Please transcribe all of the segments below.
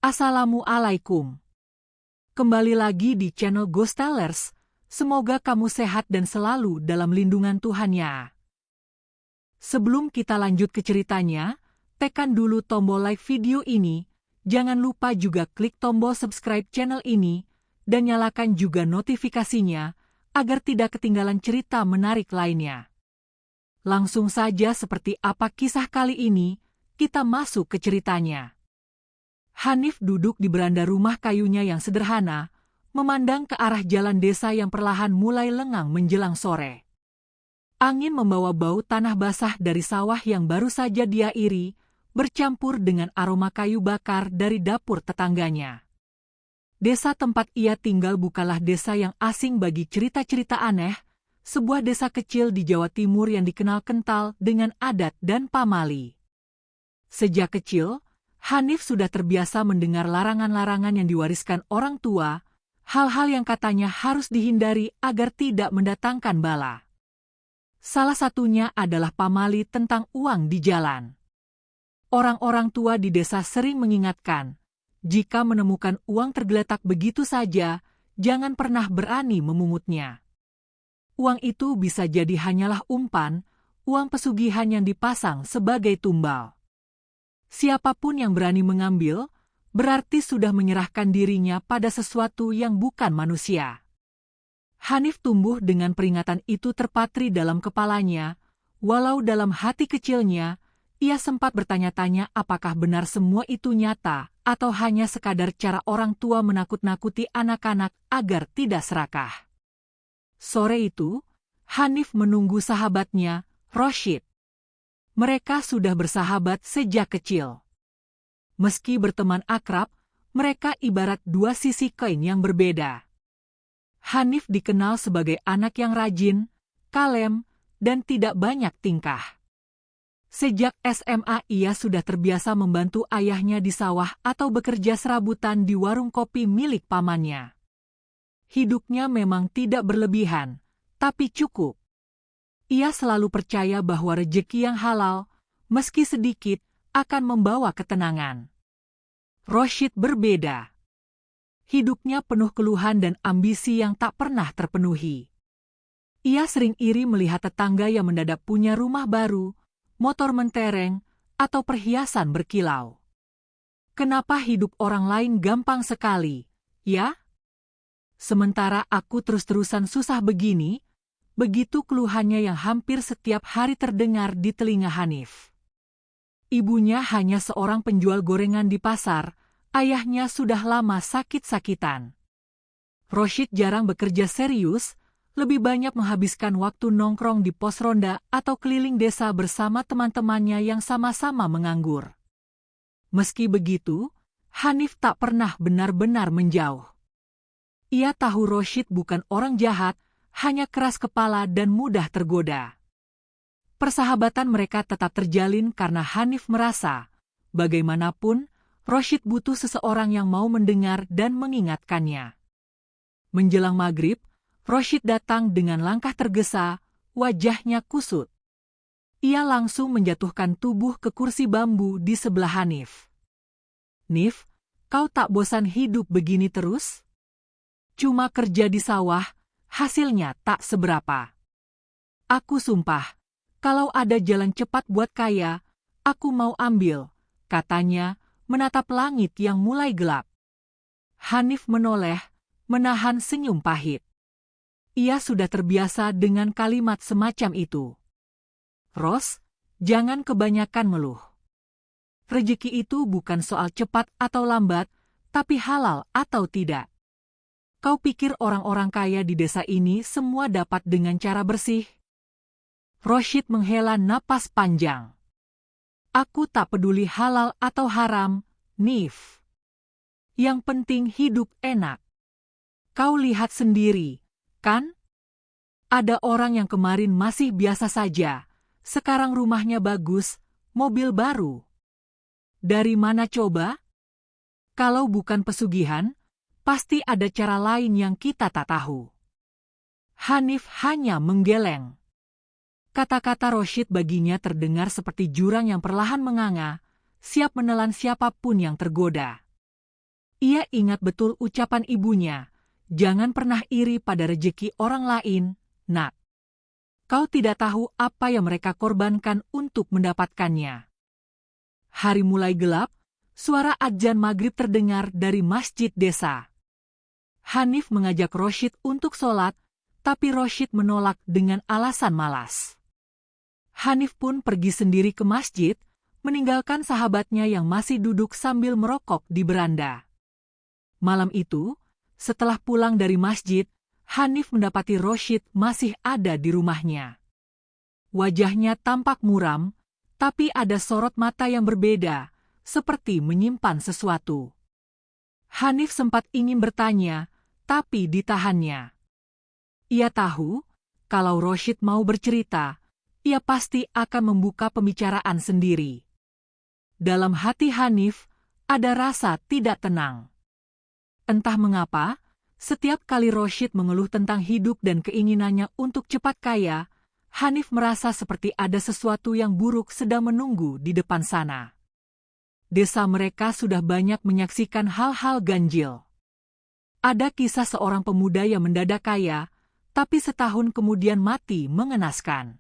Assalamualaikum. Kembali lagi di channel Ghostalers. Semoga kamu sehat dan selalu dalam lindungan Tuhan ya. Sebelum kita lanjut ke ceritanya, tekan dulu tombol like video ini. Jangan lupa juga klik tombol subscribe channel ini dan nyalakan juga notifikasinya agar tidak ketinggalan cerita menarik lainnya. Langsung saja, seperti apa kisah kali ini, kita masuk ke ceritanya. Hanif duduk di beranda rumah kayunya yang sederhana, memandang ke arah jalan desa yang perlahan mulai lengang menjelang sore. Angin membawa bau tanah basah dari sawah yang baru saja dia iri, bercampur dengan aroma kayu bakar dari dapur tetangganya. Desa tempat ia tinggal bukanlah desa yang asing bagi cerita-cerita aneh, sebuah desa kecil di Jawa Timur yang dikenal kental dengan adat dan pamali. Sejak kecil, Hanif sudah terbiasa mendengar larangan-larangan yang diwariskan orang tua, hal-hal yang katanya harus dihindari agar tidak mendatangkan bala. Salah satunya adalah pamali tentang uang di jalan. Orang-orang tua di desa sering mengingatkan, jika menemukan uang tergeletak begitu saja, jangan pernah berani memungutnya. Uang itu bisa jadi hanyalah umpan, uang pesugihan yang dipasang sebagai tumbal. Siapapun yang berani mengambil, berarti sudah menyerahkan dirinya pada sesuatu yang bukan manusia. Hanif tumbuh dengan peringatan itu terpatri dalam kepalanya, walau dalam hati kecilnya, ia sempat bertanya-tanya apakah benar semua itu nyata, atau hanya sekadar cara orang tua menakut-nakuti anak-anak agar tidak serakah. Sore itu, Hanif menunggu sahabatnya, Roshid. Mereka sudah bersahabat sejak kecil. Meski berteman akrab, mereka ibarat dua sisi koin yang berbeda. Hanif dikenal sebagai anak yang rajin, kalem, dan tidak banyak tingkah. Sejak SMA ia sudah terbiasa membantu ayahnya di sawah atau bekerja serabutan di warung kopi milik pamannya. Hidupnya memang tidak berlebihan, tapi cukup. Ia selalu percaya bahwa rejeki yang halal, meski sedikit, akan membawa ketenangan. Roshid berbeda. Hidupnya penuh keluhan dan ambisi yang tak pernah terpenuhi. Ia sering iri melihat tetangga yang mendadak punya rumah baru, motor mentereng, atau perhiasan berkilau. Kenapa hidup orang lain gampang sekali, ya? Sementara aku terus-terusan susah begini. Begitu keluhannya yang hampir setiap hari terdengar di telinga Hanif. Ibunya hanya seorang penjual gorengan di pasar, ayahnya sudah lama sakit-sakitan. Roshid jarang bekerja serius, lebih banyak menghabiskan waktu nongkrong di pos ronda atau keliling desa bersama teman-temannya yang sama-sama menganggur. Meski begitu, Hanif tak pernah benar-benar menjauh. Ia tahu Roshid bukan orang jahat, hanya keras kepala dan mudah tergoda. Persahabatan mereka tetap terjalin karena Hanif merasa, bagaimanapun, Roshid butuh seseorang yang mau mendengar dan mengingatkannya. Menjelang maghrib, Roshid datang dengan langkah tergesa, wajahnya kusut. Ia langsung menjatuhkan tubuh ke kursi bambu di sebelah Hanif. "Nif, kau tak bosan hidup begini terus? Cuma kerja di sawah, hasilnya tak seberapa. Aku sumpah, kalau ada jalan cepat buat kaya, aku mau ambil," katanya, menatap langit yang mulai gelap. Hanif menoleh, menahan senyum pahit. Ia sudah terbiasa dengan kalimat semacam itu. "Ros, jangan kebanyakan meluh. Rezeki itu bukan soal cepat atau lambat, tapi halal atau tidak. Kau pikir orang-orang kaya di desa ini semua dapat dengan cara bersih?" Roshid menghela napas panjang. "Aku tak peduli halal atau haram, Nif. Yang penting hidup enak. Kau lihat sendiri, kan? Ada orang yang kemarin masih biasa saja, sekarang rumahnya bagus, mobil baru. Dari mana coba? Kalau bukan pesugihan, pasti ada cara lain yang kita tak tahu." Hanif hanya menggeleng. Kata-kata Roshid baginya terdengar seperti jurang yang perlahan menganga, siap menelan siapapun yang tergoda. Ia ingat betul ucapan ibunya, "Jangan pernah iri pada rejeki orang lain, nak. Kau tidak tahu apa yang mereka korbankan untuk mendapatkannya." Hari mulai gelap, suara adzan maghrib terdengar dari masjid desa. Hanif mengajak Roshid untuk sholat, tapi Roshid menolak dengan alasan malas. Hanif pun pergi sendiri ke masjid, meninggalkan sahabatnya yang masih duduk sambil merokok di beranda. Malam itu, setelah pulang dari masjid, Hanif mendapati Roshid masih ada di rumahnya. Wajahnya tampak muram, tapi ada sorot mata yang berbeda, seperti menyimpan sesuatu. Hanif sempat ingin bertanya, tapi ditahannya. Ia tahu, kalau Roshid mau bercerita, ia pasti akan membuka pembicaraan sendiri. Dalam hati Hanif, ada rasa tidak tenang. Entah mengapa, setiap kali Roshid mengeluh tentang hidup dan keinginannya untuk cepat kaya, Hanif merasa seperti ada sesuatu yang buruk sedang menunggu di depan sana. Desa mereka sudah banyak menyaksikan hal-hal ganjil. Ada kisah seorang pemuda yang mendadak kaya, tapi setahun kemudian mati mengenaskan.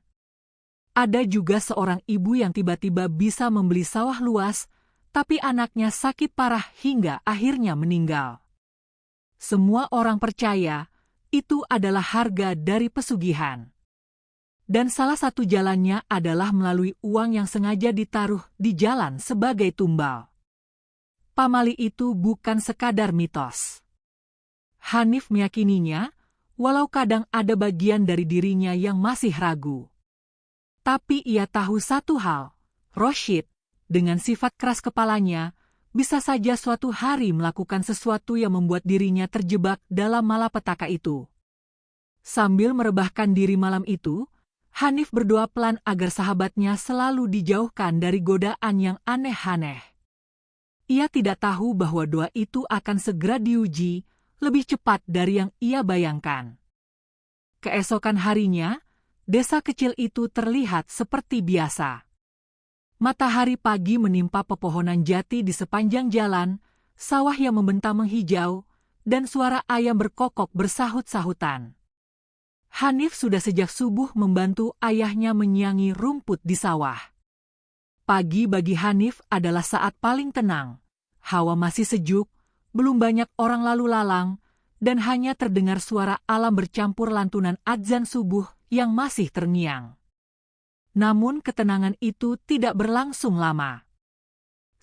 Ada juga seorang ibu yang tiba-tiba bisa membeli sawah luas, tapi anaknya sakit parah hingga akhirnya meninggal. Semua orang percaya, itu adalah harga dari pesugihan. Dan salah satu jalannya adalah melalui uang yang sengaja ditaruh di jalan sebagai tumbal. Pamali itu bukan sekadar mitos. Hanif meyakininya, walau kadang ada bagian dari dirinya yang masih ragu. Tapi ia tahu satu hal, Roshid, dengan sifat keras kepalanya, bisa saja suatu hari melakukan sesuatu yang membuat dirinya terjebak dalam malapetaka itu. Sambil merebahkan diri malam itu, Hanif berdoa pelan agar sahabatnya selalu dijauhkan dari godaan yang aneh-aneh. Ia tidak tahu bahwa doa itu akan segera diuji, lebih cepat dari yang ia bayangkan. Keesokan harinya, desa kecil itu terlihat seperti biasa. Matahari pagi menimpa pepohonan jati di sepanjang jalan, sawah yang membentang menghijau, dan suara ayam berkokok bersahut-sahutan. Hanif sudah sejak subuh membantu ayahnya menyiangi rumput di sawah. Pagi bagi Hanif adalah saat paling tenang. Hawa masih sejuk, belum banyak orang lalu lalang, dan hanya terdengar suara alam bercampur lantunan adzan subuh yang masih terngiang. Namun ketenangan itu tidak berlangsung lama.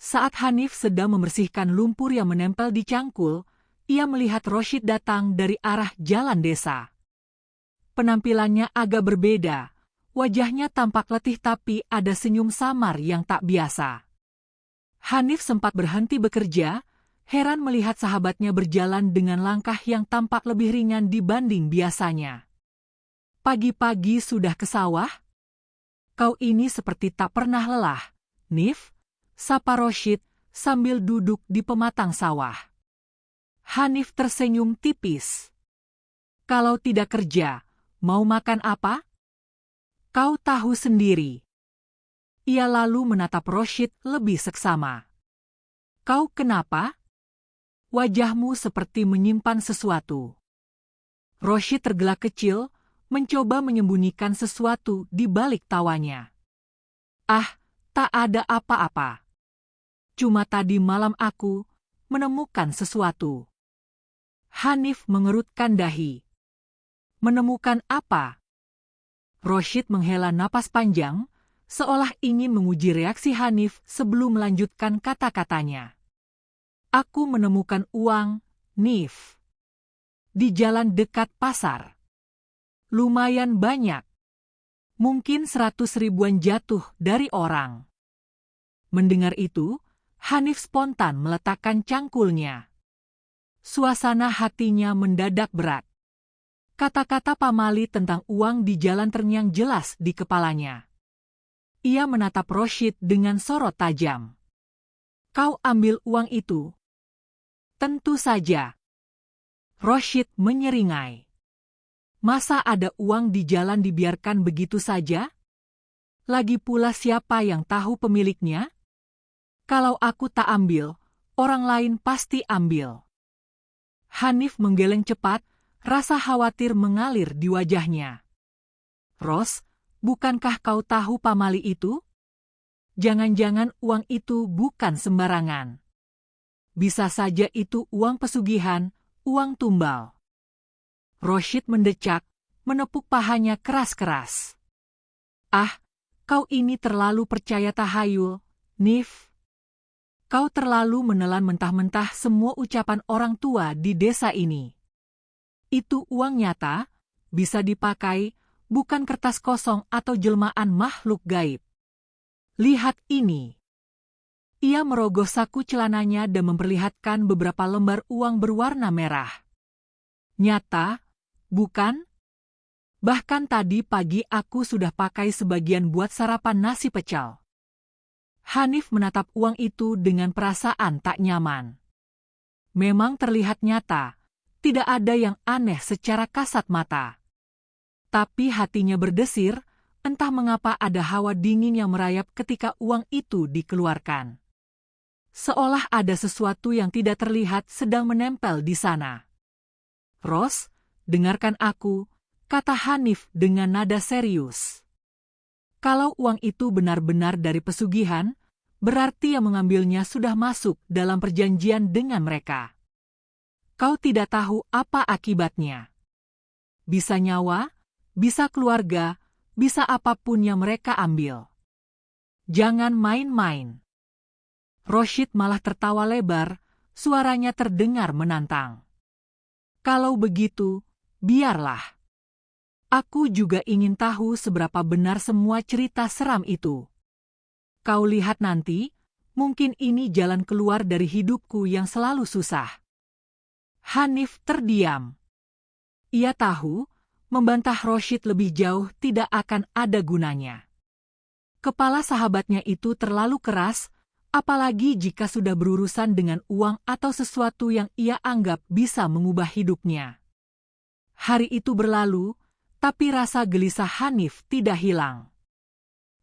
Saat Hanif sedang membersihkan lumpur yang menempel di cangkul, ia melihat Roshid datang dari arah jalan desa. Penampilannya agak berbeda, wajahnya tampak letih tapi ada senyum samar yang tak biasa. Hanif sempat berhenti bekerja, heran melihat sahabatnya berjalan dengan langkah yang tampak lebih ringan dibanding biasanya. "Pagi-pagi sudah ke sawah? Kau ini seperti tak pernah lelah, Nif," sapa Roshid sambil duduk di pematang sawah. Hanif tersenyum tipis. "Kalau tidak kerja, mau makan apa? Kau tahu sendiri." Ia lalu menatap Roshid lebih seksama. "Kau kenapa? Wajahmu seperti menyimpan sesuatu." Roshid tergelak kecil, mencoba menyembunyikan sesuatu di balik tawanya. "Ah, tak ada apa-apa. Cuma tadi malam aku menemukan sesuatu." Hanif mengerutkan dahi. "Menemukan apa?" Roshid menghela napas panjang, seolah ingin menguji reaksi Hanif sebelum melanjutkan kata-katanya. "Aku menemukan uang, Nif. Di jalan dekat pasar. Lumayan banyak. Mungkin 100 ribuan jatuh dari orang." Mendengar itu, Hanif spontan meletakkan cangkulnya. Suasana hatinya mendadak berat. Kata-kata pamali tentang uang di jalan terngiang jelas di kepalanya. Ia menatap Roshid dengan sorot tajam. "Kau ambil uang itu?" "Tentu saja." Roshid menyeringai. "Masa ada uang di jalan dibiarkan begitu saja? Lagi pula siapa yang tahu pemiliknya? Kalau aku tak ambil, orang lain pasti ambil. Hanif menggeleng cepat, rasa khawatir mengalir di wajahnya. Ros, bukankah kau tahu pamali itu? Jangan-jangan uang itu bukan sembarangan. Bisa saja itu uang pesugihan, uang tumbal. Roshid mendecak, menepuk pahanya keras-keras. Ah, kau ini terlalu percaya tahayul, Nif. Kau terlalu menelan mentah-mentah semua ucapan orang tua di desa ini. Itu uang nyata, bisa dipakai, bukan kertas kosong atau jelmaan makhluk gaib. Lihat ini. Ia merogoh saku celananya dan memperlihatkan beberapa lembar uang berwarna merah. Nyata, bukan? Bahkan tadi pagi aku sudah pakai sebagian buat sarapan nasi pecel. Hanif menatap uang itu dengan perasaan tak nyaman. Memang terlihat nyata, tidak ada yang aneh secara kasat mata. Tapi hatinya berdesir, entah mengapa ada hawa dingin yang merayap ketika uang itu dikeluarkan. Seolah ada sesuatu yang tidak terlihat sedang menempel di sana. Ros, dengarkan aku, kata Hanif dengan nada serius. Kalau uang itu benar-benar dari pesugihan, berarti yang mengambilnya sudah masuk dalam perjanjian dengan mereka. Kau tidak tahu apa akibatnya. Bisa nyawa, bisa keluarga, bisa apapun yang mereka ambil. Jangan main-main. Roshid malah tertawa lebar, suaranya terdengar menantang. Kalau begitu, biarlah. Aku juga ingin tahu seberapa benar semua cerita seram itu. Kau lihat nanti, mungkin ini jalan keluar dari hidupku yang selalu susah. Hanif terdiam. Ia tahu, membantah Roshid lebih jauh tidak akan ada gunanya. Kepala sahabatnya itu terlalu keras, apalagi jika sudah berurusan dengan uang atau sesuatu yang ia anggap bisa mengubah hidupnya. Hari itu berlalu, tapi rasa gelisah Hanif tidak hilang.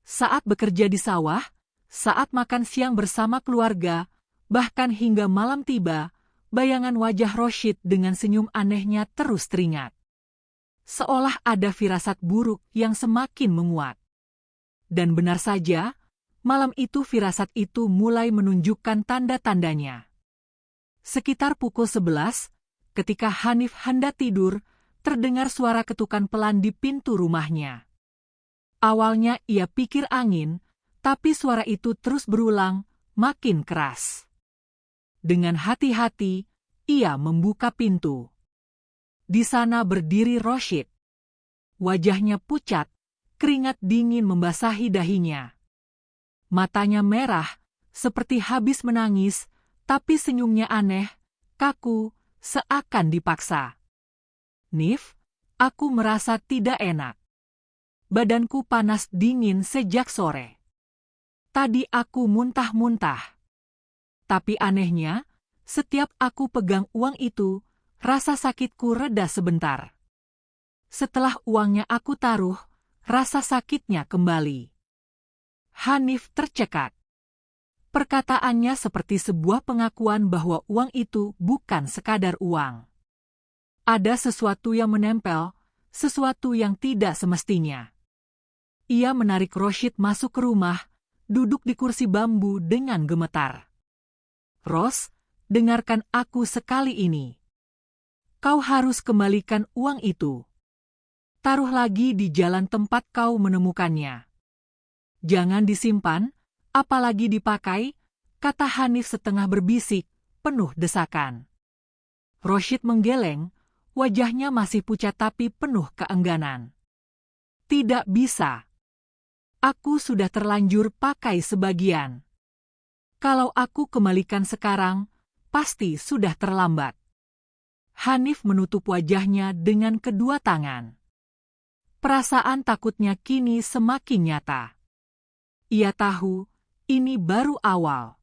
Saat bekerja di sawah, saat makan siang bersama keluarga, bahkan hingga malam tiba, bayangan wajah Roshid dengan senyum anehnya terus teringat. Seolah ada firasat buruk yang semakin menguat. Dan benar saja, malam itu firasat itu mulai menunjukkan tanda-tandanya. Sekitar pukul 11, ketika Hanif hendak tidur, terdengar suara ketukan pelan di pintu rumahnya. Awalnya ia pikir angin, tapi suara itu terus berulang, makin keras. Dengan hati-hati, ia membuka pintu. Di sana berdiri Roshid. Wajahnya pucat, keringat dingin membasahi dahinya. Matanya merah, seperti habis menangis, tapi senyumnya aneh, kaku, seakan dipaksa. Nif, aku merasa tidak enak. Badanku panas dingin sejak sore. Tadi aku muntah-muntah. Tapi anehnya, setiap aku pegang uang itu, rasa sakitku reda sebentar. Setelah uangnya aku taruh, rasa sakitnya kembali. Hanif tercekat. Perkataannya seperti sebuah pengakuan bahwa uang itu bukan sekadar uang. Ada sesuatu yang menempel, sesuatu yang tidak semestinya. Ia menarik Roshid masuk ke rumah, duduk di kursi bambu dengan gemetar. Ros, dengarkan aku sekali ini. Kau harus kembalikan uang itu. Taruh lagi di jalan tempat kau menemukannya. Jangan disimpan, apalagi dipakai, kata Hanif setengah berbisik, penuh desakan. Roshid menggeleng, wajahnya masih pucat tapi penuh keengganan. Tidak bisa. Aku sudah terlanjur pakai sebagian. Kalau aku kembalikan sekarang, pasti sudah terlambat. Hanif menutup wajahnya dengan kedua tangan. Perasaan takutnya kini semakin nyata. Ia tahu, ini baru awal.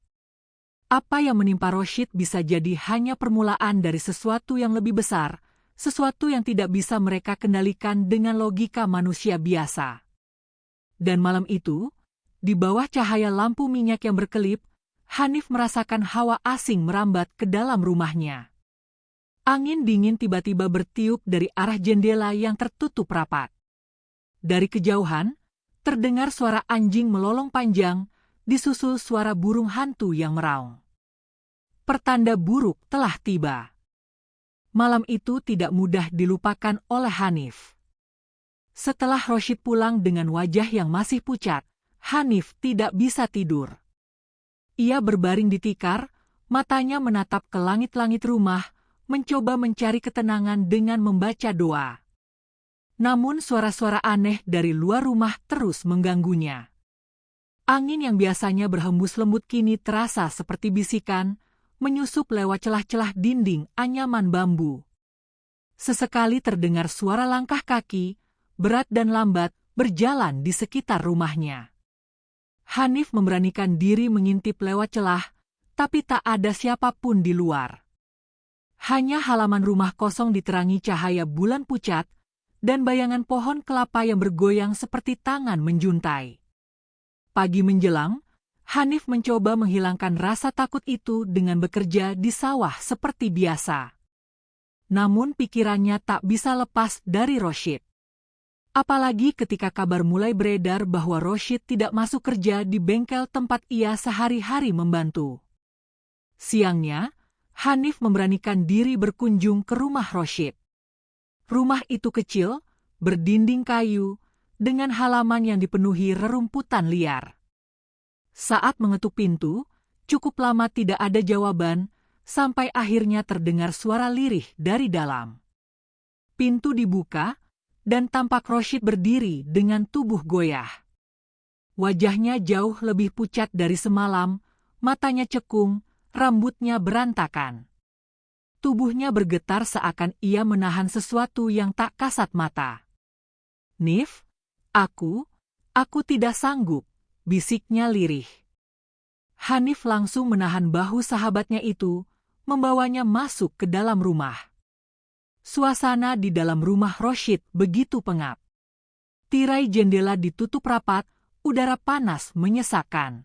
Apa yang menimpa Roshid bisa jadi hanya permulaan dari sesuatu yang lebih besar, sesuatu yang tidak bisa mereka kendalikan dengan logika manusia biasa. Dan malam itu, di bawah cahaya lampu minyak yang berkelip, Hanif merasakan hawa asing merambat ke dalam rumahnya. Angin dingin tiba-tiba bertiup dari arah jendela yang tertutup rapat. Dari kejauhan, terdengar suara anjing melolong panjang, disusul suara burung hantu yang meraung. Pertanda buruk telah tiba. Malam itu tidak mudah dilupakan oleh Hanif. Setelah Roshid pulang dengan wajah yang masih pucat, Hanif tidak bisa tidur. Ia berbaring di tikar, matanya menatap ke langit-langit rumah, mencoba mencari ketenangan dengan membaca doa. Namun suara-suara aneh dari luar rumah terus mengganggunya. Angin yang biasanya berhembus lembut kini terasa seperti bisikan, menyusup lewat celah-celah dinding anyaman bambu. Sesekali terdengar suara langkah kaki, berat dan lambat, berjalan di sekitar rumahnya. Hanif memberanikan diri mengintip lewat celah, tapi tak ada siapapun di luar. Hanya halaman rumah kosong diterangi cahaya bulan pucat, dan bayangan pohon kelapa yang bergoyang seperti tangan menjuntai. Pagi menjelang, Hanif mencoba menghilangkan rasa takut itu dengan bekerja di sawah seperti biasa. Namun pikirannya tak bisa lepas dari Roshid. Apalagi ketika kabar mulai beredar bahwa Roshid tidak masuk kerja di bengkel tempat ia sehari-hari membantu. Siangnya, Hanif memberanikan diri berkunjung ke rumah Roshid. Rumah itu kecil, berdinding kayu, dengan halaman yang dipenuhi rerumputan liar. Saat mengetuk pintu, cukup lama tidak ada jawaban, sampai akhirnya terdengar suara lirih dari dalam. Pintu dibuka, dan tampak Roshid berdiri dengan tubuh goyah. Wajahnya jauh lebih pucat dari semalam, matanya cekung, rambutnya berantakan. Tubuhnya bergetar seakan ia menahan sesuatu yang tak kasat mata. "Nif, aku tidak sanggup," bisiknya lirih. Hanif langsung menahan bahu sahabatnya itu, membawanya masuk ke dalam rumah. Suasana di dalam rumah Roshid begitu pengap. Tirai jendela ditutup rapat, udara panas menyesakkan.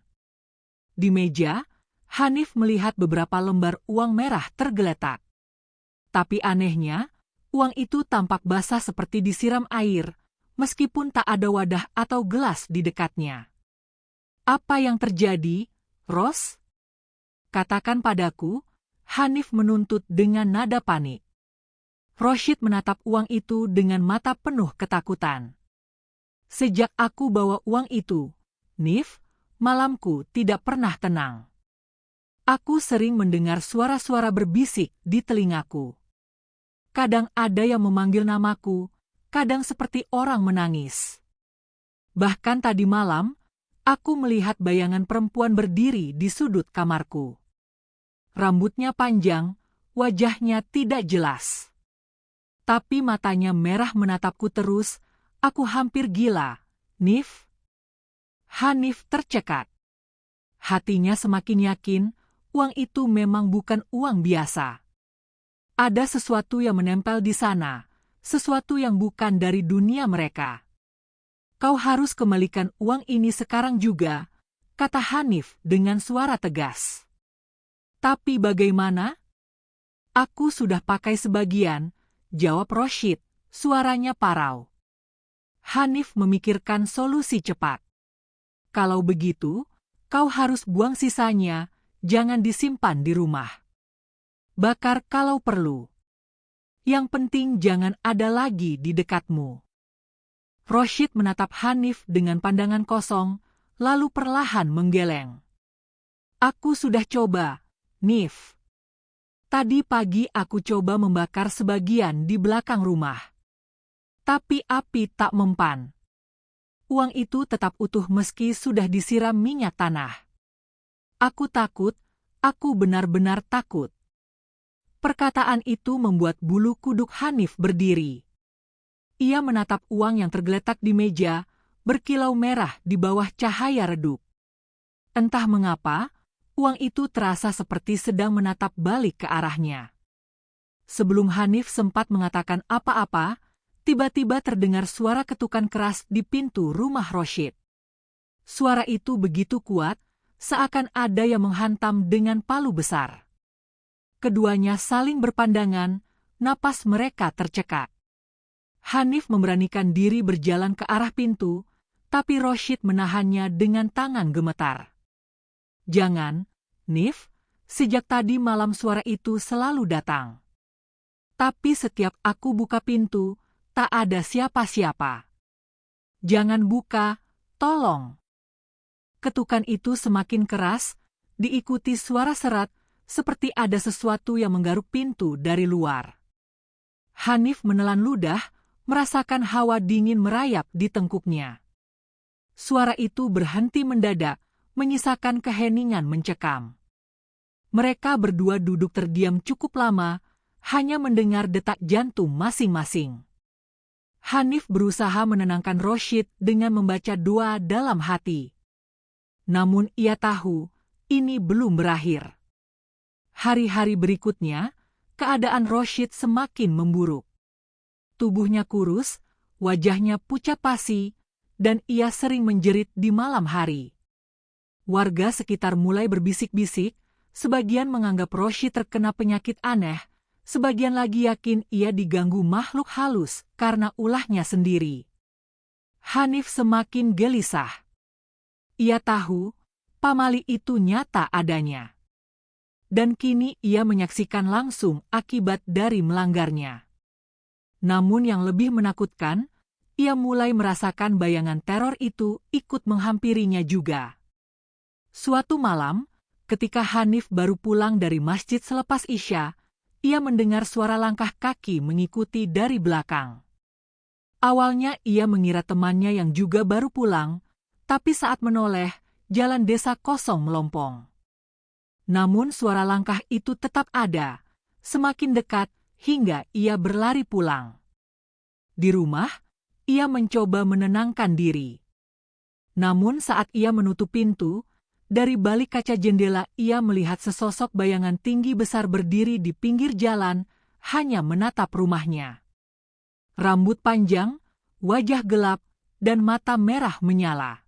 Di meja, Hanif melihat beberapa lembar uang merah tergeletak. Tapi anehnya, uang itu tampak basah seperti disiram air, meskipun tak ada wadah atau gelas di dekatnya. "Apa yang terjadi, Ros? Katakan padaku," Hanif menuntut dengan nada panik. Roshid menatap uang itu dengan mata penuh ketakutan. "Sejak aku bawa uang itu, Nif, malamku tidak pernah tenang. Aku sering mendengar suara-suara berbisik di telingaku. Kadang ada yang memanggil namaku, kadang seperti orang menangis. Bahkan tadi malam, aku melihat bayangan perempuan berdiri di sudut kamarku. Rambutnya panjang, wajahnya tidak jelas. Tapi matanya merah menatapku terus, aku hampir gila, Nif." Hanif tercekat. Hatinya semakin yakin, uang itu memang bukan uang biasa. Ada sesuatu yang menempel di sana, sesuatu yang bukan dari dunia mereka. "Kau harus kembalikan uang ini sekarang juga," kata Hanif dengan suara tegas. "Tapi bagaimana?" "Aku sudah pakai sebagian," jawab Roshid, suaranya parau. Hanif memikirkan solusi cepat. "Kalau begitu, kau harus buang sisanya, jangan disimpan di rumah. Bakar kalau perlu. Yang penting jangan ada lagi di dekatmu." Roshid menatap Hanif dengan pandangan kosong, lalu perlahan menggeleng. "Aku sudah coba, Nif. Tadi pagi aku coba membakar sebagian di belakang rumah. Tapi api tak mempan. Uang itu tetap utuh meski sudah disiram minyak tanah. Aku takut, aku benar-benar takut." Perkataan itu membuat bulu kuduk Hanif berdiri. Ia menatap uang yang tergeletak di meja, berkilau merah di bawah cahaya redup. Entah mengapa, uang itu terasa seperti sedang menatap balik ke arahnya. Sebelum Hanif sempat mengatakan apa-apa, tiba-tiba terdengar suara ketukan keras di pintu rumah Roshid. Suara itu begitu kuat, seakan ada yang menghantam dengan palu besar. Keduanya saling berpandangan, napas mereka tercekak. Hanif memberanikan diri berjalan ke arah pintu, tapi Rashid menahannya dengan tangan gemetar. "Jangan, Nif, sejak tadi malam suara itu selalu datang. Tapi setiap aku buka pintu, tak ada siapa-siapa. Jangan buka, tolong." Ketukan itu semakin keras, diikuti suara serat, seperti ada sesuatu yang menggaruk pintu dari luar. Hanif menelan ludah, merasakan hawa dingin merayap di tengkuknya. Suara itu berhenti mendadak, menyisakan keheningan mencekam. Mereka berdua duduk terdiam cukup lama, hanya mendengar detak jantung masing-masing. Hanif berusaha menenangkan Rashid dengan membaca doa dalam hati. Namun ia tahu, ini belum berakhir. Hari-hari berikutnya, keadaan Rashid semakin memburuk. Tubuhnya kurus, wajahnya pucat pasi, dan ia sering menjerit di malam hari. Warga sekitar mulai berbisik-bisik, sebagian menganggap Rashid terkena penyakit aneh, sebagian lagi yakin ia diganggu makhluk halus karena ulahnya sendiri. Hanif semakin gelisah. Ia tahu, pamali itu nyata adanya. Dan kini ia menyaksikan langsung akibat dari melanggarnya. Namun yang lebih menakutkan, ia mulai merasakan bayangan teror itu ikut menghampirinya juga. Suatu malam, ketika Hanif baru pulang dari masjid selepas Isya, ia mendengar suara langkah kaki mengikuti dari belakang. Awalnya ia mengira temannya yang juga baru pulang, tapi saat menoleh, jalan desa kosong melompong. Namun suara langkah itu tetap ada, semakin dekat hingga ia berlari pulang. Di rumah, ia mencoba menenangkan diri. Namun saat ia menutup pintu, dari balik kaca jendela ia melihat sesosok bayangan tinggi besar berdiri di pinggir jalan, hanya menatap rumahnya. Rambut panjang, wajah gelap, dan mata merah menyala.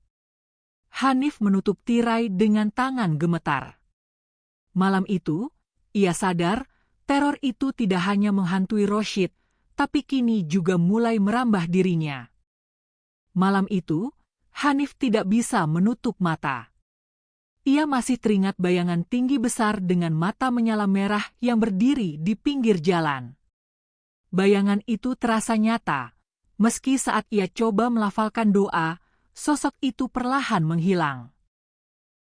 Hanif menutup tirai dengan tangan gemetar. Malam itu, ia sadar teror itu tidak hanya menghantui Rashid, tapi kini juga mulai merambah dirinya. Malam itu, Hanif tidak bisa menutup mata. Ia masih teringat bayangan tinggi besar dengan mata menyala merah yang berdiri di pinggir jalan. Bayangan itu terasa nyata, meski saat ia coba melafalkan doa, sosok itu perlahan menghilang.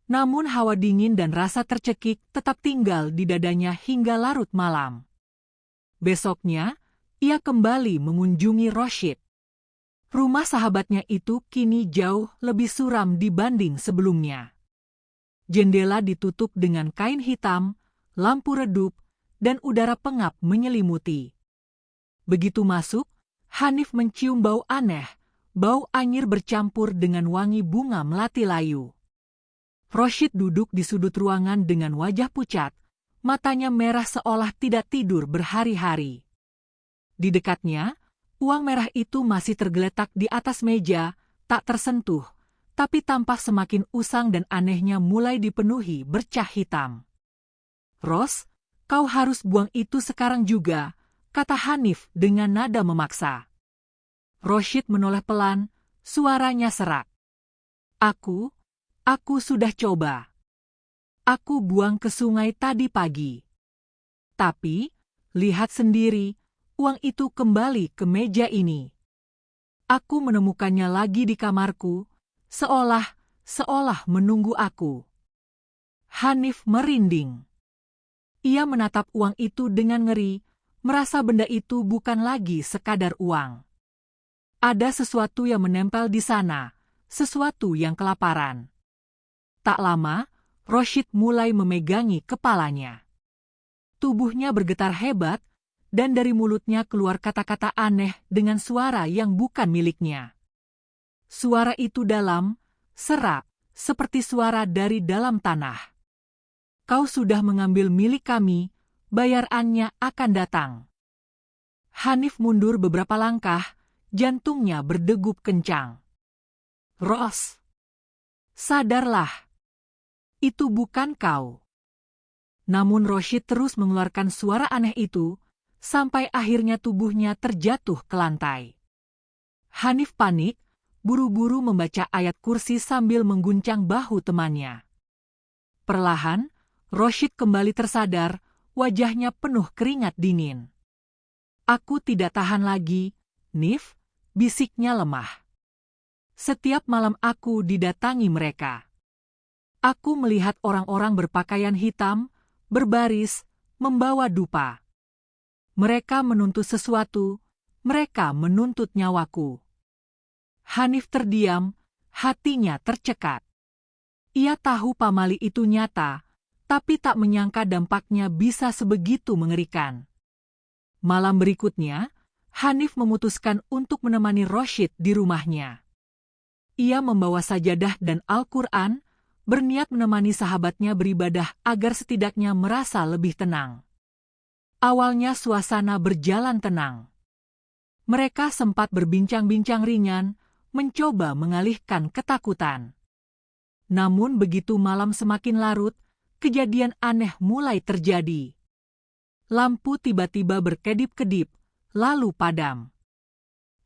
Namun hawa dingin dan rasa tercekik tetap tinggal di dadanya hingga larut malam. Besoknya, ia kembali mengunjungi Rashid. Rumah sahabatnya itu kini jauh lebih suram dibanding sebelumnya. Jendela ditutup dengan kain hitam, lampu redup, dan udara pengap menyelimuti. Begitu masuk, Hanif mencium bau aneh, bau anyir bercampur dengan wangi bunga melati layu. Rashid duduk di sudut ruangan dengan wajah pucat, matanya merah seolah tidak tidur berhari-hari. Di dekatnya, uang merah itu masih tergeletak di atas meja, tak tersentuh, tapi tampak semakin usang dan anehnya mulai dipenuhi bercak hitam. "Ros, kau harus buang itu sekarang juga," kata Hanif dengan nada memaksa. Rashid menoleh pelan, suaranya serak. Aku sudah coba. Aku buang ke sungai tadi pagi. Tapi, lihat sendiri, uang itu kembali ke meja ini. Aku menemukannya lagi di kamarku, seolah menunggu aku. Hanif merinding. Ia menatap uang itu dengan ngeri, merasa benda itu bukan lagi sekadar uang. Ada sesuatu yang menempel di sana, sesuatu yang kelaparan. Tak lama, Rashid mulai memegangi kepalanya. Tubuhnya bergetar hebat, dan dari mulutnya keluar kata-kata aneh dengan suara yang bukan miliknya. Suara itu dalam, serak, seperti suara dari dalam tanah. "Kau sudah mengambil milik kami, bayarannya akan datang." Hanif mundur beberapa langkah, jantungnya berdegup kencang. "Ros, sadarlah. Itu bukan kau. Namun Rashid terus mengeluarkan suara aneh itu, sampai akhirnya tubuhnya terjatuh ke lantai. Hanif panik, buru-buru membaca ayat kursi sambil mengguncang bahu temannya. Perlahan, Rashid kembali tersadar, wajahnya penuh keringat dingin. Aku tidak tahan lagi, Nif, bisiknya lemah. Setiap malam aku didatangi mereka. Aku melihat orang-orang berpakaian hitam, berbaris, membawa dupa. Mereka menuntut sesuatu, mereka menuntut nyawaku. Hanif terdiam, hatinya tercekat. Ia tahu pamali itu nyata, tapi tak menyangka dampaknya bisa sebegitu mengerikan. Malam berikutnya, Hanif memutuskan untuk menemani Rashid di rumahnya. Ia membawa sajadah dan Al-Quran, berniat menemani sahabatnya beribadah agar setidaknya merasa lebih tenang. Awalnya suasana berjalan tenang. Mereka sempat berbincang-bincang ringan, mencoba mengalihkan ketakutan. Namun begitu malam semakin larut, kejadian aneh mulai terjadi. Lampu tiba-tiba berkedip-kedip, lalu padam.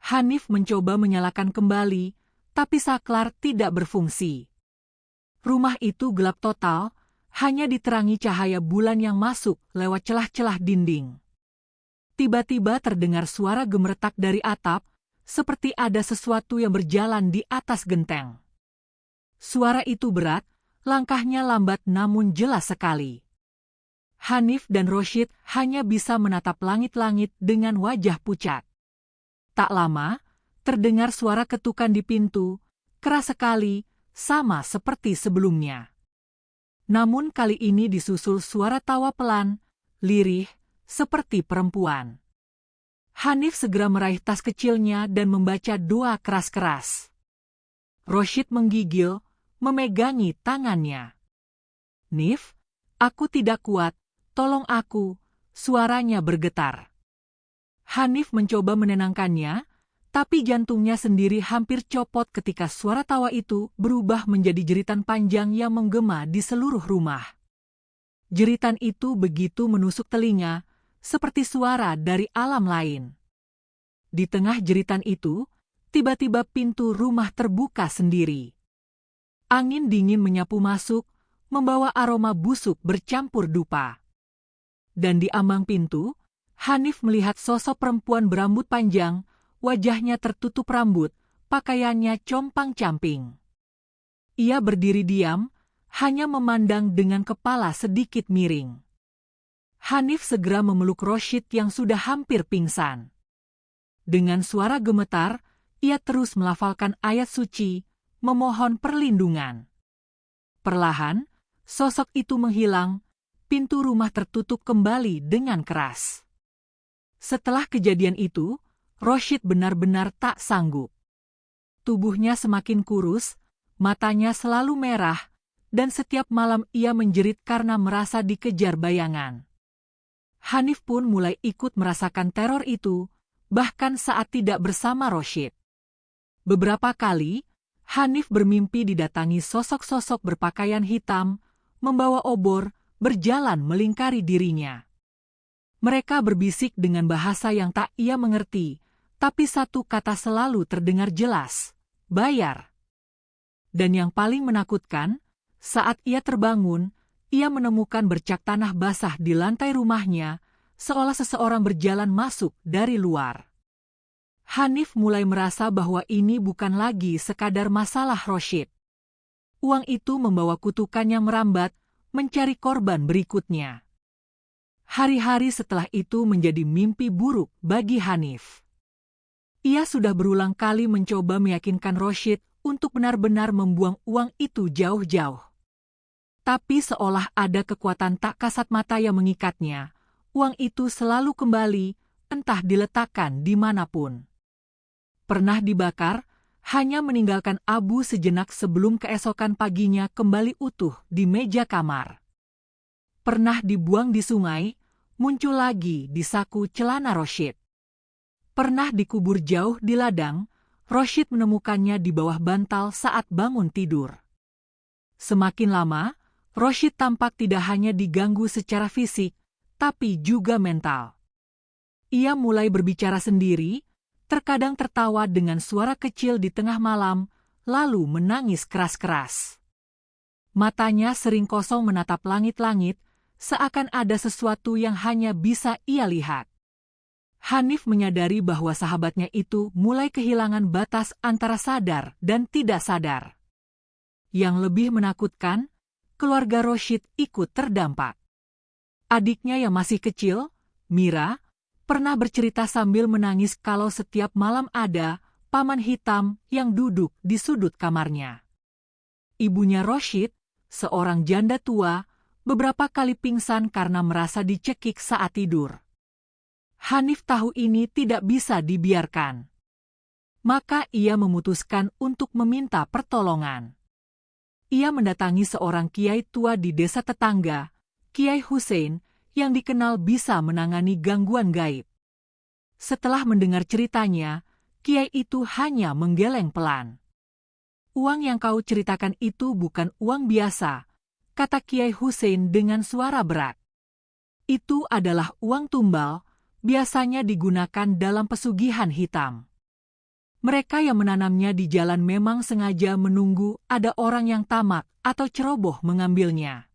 Hanif mencoba menyalakan kembali, tapi saklar tidak berfungsi. Rumah itu gelap total, hanya diterangi cahaya bulan yang masuk lewat celah-celah dinding. Tiba-tiba terdengar suara gemeretak dari atap, seperti ada sesuatu yang berjalan di atas genteng. Suara itu berat, langkahnya lambat namun jelas sekali. Hanif dan Rashid hanya bisa menatap langit-langit dengan wajah pucat. Tak lama, terdengar suara ketukan di pintu, keras sekali, sama seperti sebelumnya. Namun kali ini disusul suara tawa pelan, lirih, seperti perempuan. Hanif segera meraih tas kecilnya dan membaca doa keras-keras. Rashid menggigil, memegangi tangannya. Nif, aku tidak kuat, tolong aku, suaranya bergetar. Hanif mencoba menenangkannya, tapi jantungnya sendiri hampir copot ketika suara tawa itu berubah menjadi jeritan panjang yang menggema di seluruh rumah. Jeritan itu begitu menusuk telinga, seperti suara dari alam lain. Di tengah jeritan itu, tiba-tiba pintu rumah terbuka sendiri. Angin dingin menyapu masuk, membawa aroma busuk bercampur dupa. Dan di ambang pintu, Hanif melihat sosok perempuan berambut panjang, wajahnya tertutup rambut, pakaiannya compang-camping. Ia berdiri diam, hanya memandang dengan kepala sedikit miring. Hanif segera memeluk Rashid yang sudah hampir pingsan. Dengan suara gemetar, ia terus melafalkan ayat suci, memohon perlindungan. Perlahan, sosok itu menghilang, pintu rumah tertutup kembali dengan keras. Setelah kejadian itu, Rashid benar-benar tak sanggup. Tubuhnya semakin kurus, matanya selalu merah, dan setiap malam ia menjerit karena merasa dikejar bayangan. Hanif pun mulai ikut merasakan teror itu, bahkan saat tidak bersama Rashid. Beberapa kali, Hanif bermimpi didatangi sosok-sosok berpakaian hitam, membawa obor, berjalan melingkari dirinya. Mereka berbisik dengan bahasa yang tak ia mengerti, tapi satu kata selalu terdengar jelas, bayar. Dan yang paling menakutkan, saat ia terbangun, ia menemukan bercak tanah basah di lantai rumahnya, seolah seseorang berjalan masuk dari luar. Hanif mulai merasa bahwa ini bukan lagi sekadar masalah Rashid. Uang itu membawa kutukan yang merambat, mencari korban berikutnya. Hari-hari setelah itu menjadi mimpi buruk bagi Hanif. Ia sudah berulang kali mencoba meyakinkan Rashid untuk benar-benar membuang uang itu jauh-jauh. Tapi seolah ada kekuatan tak kasat mata yang mengikatnya, uang itu selalu kembali, entah diletakkan dimanapun. Pernah dibakar, hanya meninggalkan abu sejenak sebelum keesokan paginya kembali utuh di meja kamar. Pernah dibuang di sungai, muncul lagi di saku celana Rashid. Pernah dikubur jauh di ladang, Rashid menemukannya di bawah bantal saat bangun tidur. Semakin lama, Roshid tampak tidak hanya diganggu secara fisik, tapi juga mental. Ia mulai berbicara sendiri, terkadang tertawa dengan suara kecil di tengah malam, lalu menangis keras-keras. Matanya sering kosong menatap langit-langit, seakan ada sesuatu yang hanya bisa ia lihat. Hanif menyadari bahwa sahabatnya itu mulai kehilangan batas antara sadar dan tidak sadar. Yang lebih menakutkan, keluarga Roshid ikut terdampak. Adiknya yang masih kecil, Mira, pernah bercerita sambil menangis kalau setiap malam ada paman hitam yang duduk di sudut kamarnya. Ibunya Roshid, seorang janda tua, beberapa kali pingsan karena merasa dicekik saat tidur. Hanif tahu ini tidak bisa dibiarkan. Maka ia memutuskan untuk meminta pertolongan. Ia mendatangi seorang kiai tua di desa tetangga, Kiai Hussein, yang dikenal bisa menangani gangguan gaib. Setelah mendengar ceritanya, kiai itu hanya menggeleng pelan. "Uang yang kau ceritakan itu bukan uang biasa," kata Kiai Hussein dengan suara berat. "Itu adalah uang tumbal, biasanya digunakan dalam pesugihan hitam. Mereka yang menanamnya di jalan memang sengaja menunggu ada orang yang tamak atau ceroboh mengambilnya.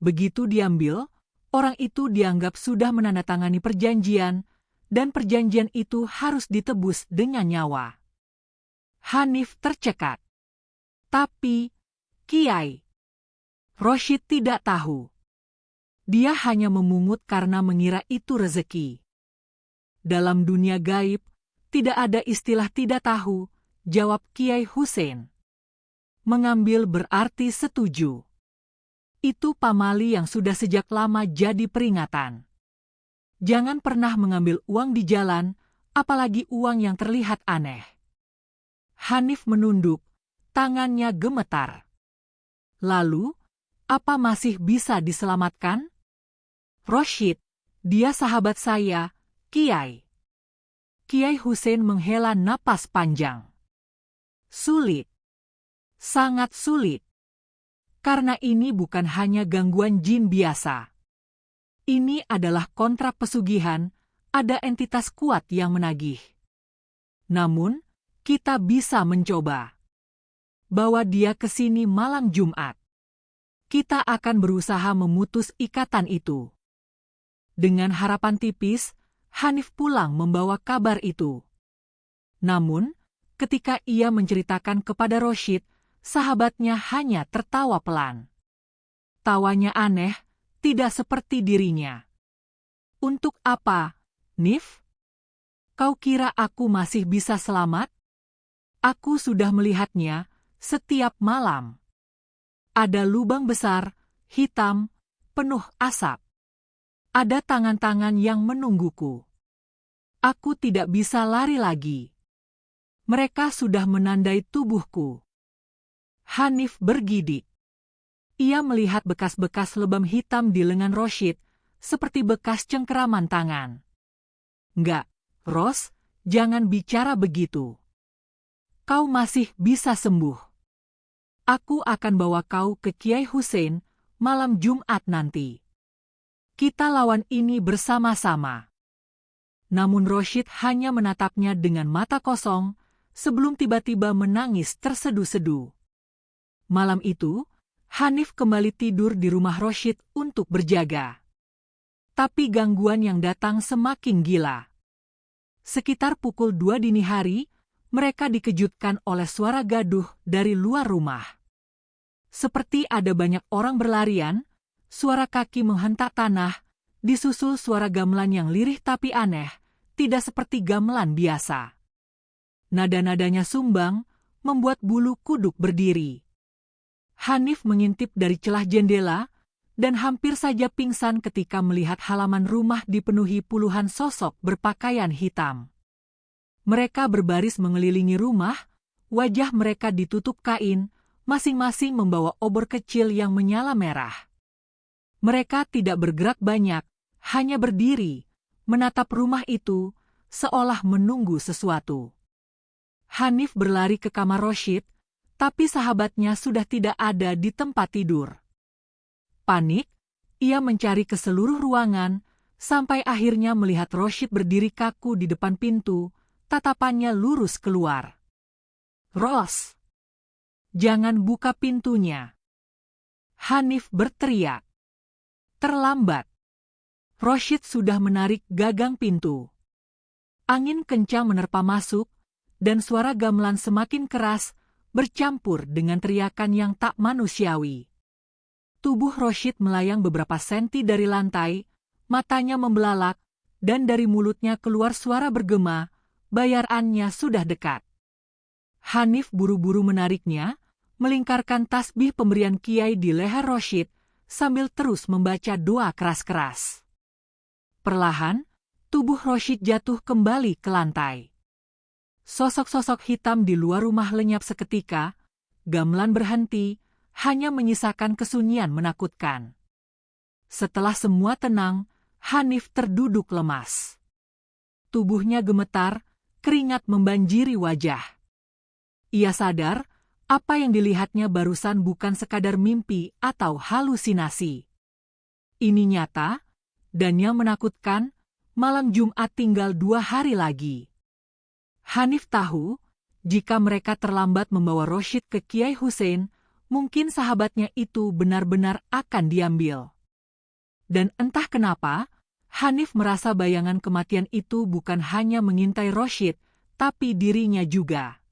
Begitu diambil, orang itu dianggap sudah menandatangani perjanjian, dan perjanjian itu harus ditebus dengan nyawa." Hanif tercekat. Tapi, Kiai Roshid tidak tahu. Dia hanya memungut karena mengira itu rezeki. Dalam dunia gaib, tidak ada istilah tidak tahu, jawab Kiai Hussein. Mengambil berarti setuju. Itu pamali yang sudah sejak lama jadi peringatan. Jangan pernah mengambil uang di jalan, apalagi uang yang terlihat aneh. Hanif menunduk, tangannya gemetar. Lalu, apa masih bisa diselamatkan? "Roshid, dia sahabat saya, Kiai." Kiai Hussein menghela napas panjang. "Sulit. Sangat sulit. Karena ini bukan hanya gangguan jin biasa. Ini adalah kontrak pesugihan, ada entitas kuat yang menagih. Namun, kita bisa mencoba. Bawa dia ke sini malam Jumat. Kita akan berusaha memutus ikatan itu." Dengan harapan tipis, Hanif pulang membawa kabar itu. Namun, ketika ia menceritakan kepada Roshid, sahabatnya hanya tertawa pelan. Tawanya aneh, tidak seperti dirinya. "Untuk apa, Nif? Kau kira aku masih bisa selamat? Aku sudah melihatnya setiap malam. Ada lubang besar, hitam, penuh asap. Ada tangan-tangan yang menungguku. Aku tidak bisa lari lagi. Mereka sudah menandai tubuhku." Hanif bergidik. Ia melihat bekas-bekas lebam hitam di lengan Roshid, seperti bekas cengkeraman tangan. "Enggak, Ros, jangan bicara begitu. Kau masih bisa sembuh. Aku akan bawa kau ke Kiai Hussein malam Jumat nanti. Kita lawan ini bersama-sama." Namun Roshid hanya menatapnya dengan mata kosong, sebelum tiba-tiba menangis tersedu-sedu. Malam itu, Hanif kembali tidur di rumah Roshid untuk berjaga. Tapi gangguan yang datang semakin gila. Sekitar pukul 2 dini hari, mereka dikejutkan oleh suara gaduh dari luar rumah. Seperti ada banyak orang berlarian, suara kaki menghentak tanah, disusul suara gamelan yang lirih tapi aneh, tidak seperti gamelan biasa. Nada-nadanya sumbang, membuat bulu kuduk berdiri. Hanif mengintip dari celah jendela, dan hampir saja pingsan ketika melihat halaman rumah dipenuhi puluhan sosok berpakaian hitam. Mereka berbaris mengelilingi rumah, wajah mereka ditutup kain, masing-masing membawa obor kecil yang menyala merah. Mereka tidak bergerak banyak, hanya berdiri, menatap rumah itu, seolah menunggu sesuatu. Hanif berlari ke kamar Roshid, tapi sahabatnya sudah tidak ada di tempat tidur. Panik, ia mencari ke seluruh ruangan, sampai akhirnya melihat Rashid berdiri kaku di depan pintu, tatapannya lurus keluar. "Ros, jangan buka pintunya!" Hanif berteriak. Terlambat. Rashid sudah menarik gagang pintu. Angin kencang menerpa masuk, dan suara gamelan semakin keras, bercampur dengan teriakan yang tak manusiawi. Tubuh Rashid melayang beberapa senti dari lantai, matanya membelalak, dan dari mulutnya keluar suara bergema, "Bayarannya sudah dekat." Hanif buru-buru menariknya, melingkarkan tasbih pemberian kiai di leher Rashid, sambil terus membaca doa keras-keras. Perlahan, tubuh Rashid jatuh kembali ke lantai. Sosok-sosok hitam di luar rumah lenyap seketika, gamelan berhenti, hanya menyisakan kesunyian menakutkan. Setelah semua tenang, Hanif terduduk lemas. Tubuhnya gemetar, keringat membanjiri wajah. Ia sadar, apa yang dilihatnya barusan bukan sekadar mimpi atau halusinasi. Ini nyata, dan yang menakutkan, malam Jumat tinggal 2 hari lagi. Hanif tahu, jika mereka terlambat membawa Rashid ke Kiai Hussein, mungkin sahabatnya itu benar-benar akan diambil. Dan entah kenapa, Hanif merasa bayangan kematian itu bukan hanya mengintai Rashid, tapi dirinya juga.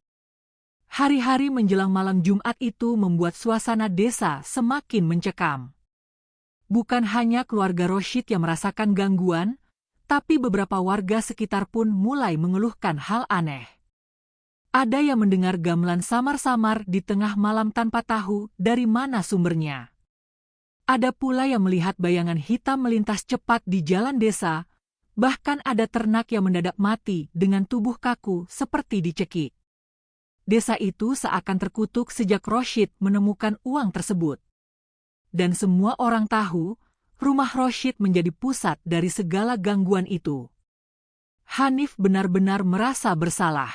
Hari-hari menjelang malam Jumat itu membuat suasana desa semakin mencekam. Bukan hanya keluarga Rashid yang merasakan gangguan, tapi beberapa warga sekitar pun mulai mengeluhkan hal aneh. Ada yang mendengar gamelan samar-samar di tengah malam tanpa tahu dari mana sumbernya. Ada pula yang melihat bayangan hitam melintas cepat di jalan desa, bahkan ada ternak yang mendadak mati dengan tubuh kaku seperti dicekik. Desa itu seakan terkutuk sejak Rashid menemukan uang tersebut. Dan semua orang tahu, rumah Rashid menjadi pusat dari segala gangguan itu. Hanif benar-benar merasa bersalah.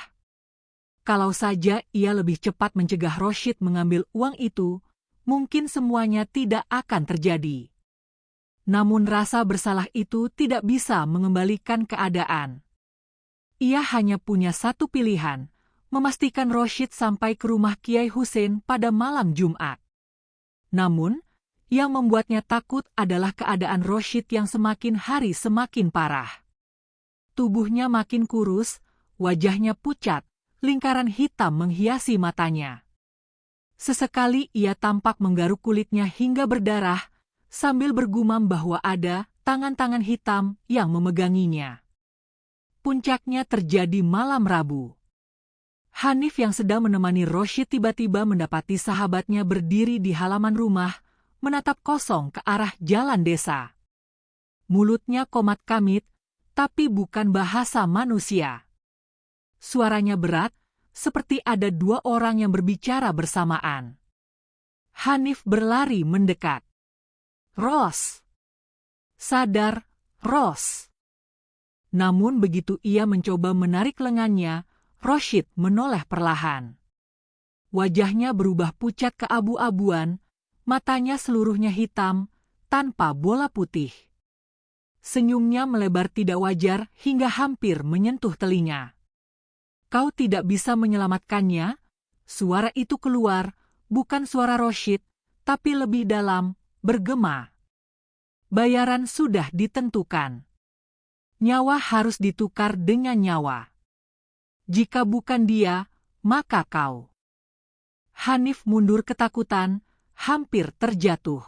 Kalau saja ia lebih cepat mencegah Rashid mengambil uang itu, mungkin semuanya tidak akan terjadi. Namun rasa bersalah itu tidak bisa mengembalikan keadaan. Ia hanya punya satu pilihan, memastikan Rashid sampai ke rumah Kiai Hussein pada malam Jumat. Namun, yang membuatnya takut adalah keadaan Rashid yang semakin hari semakin parah. Tubuhnya makin kurus, wajahnya pucat, lingkaran hitam menghiasi matanya. Sesekali ia tampak menggaruk kulitnya hingga berdarah, sambil bergumam bahwa ada tangan-tangan hitam yang memeganginya. Puncaknya terjadi malam Rabu. Hanif yang sedang menemani Rashid tiba-tiba mendapati sahabatnya berdiri di halaman rumah, menatap kosong ke arah jalan desa. Mulutnya komat kamit, tapi bukan bahasa manusia. Suaranya berat, seperti ada 2 orang yang berbicara bersamaan. Hanif berlari mendekat. "Ros! Sadar, Ros!" Namun begitu ia mencoba menarik lengannya, Rashid menoleh perlahan. Wajahnya berubah pucat keabu-abuan, matanya seluruhnya hitam, tanpa bola putih. Senyumnya melebar tidak wajar hingga hampir menyentuh telinga. "Kau tidak bisa menyelamatkannya?" Suara itu keluar, bukan suara Rashid, tapi lebih dalam, bergema. "Bayaran sudah ditentukan. Nyawa harus ditukar dengan nyawa. Jika bukan dia, maka kau." Hanif mundur ketakutan, hampir terjatuh.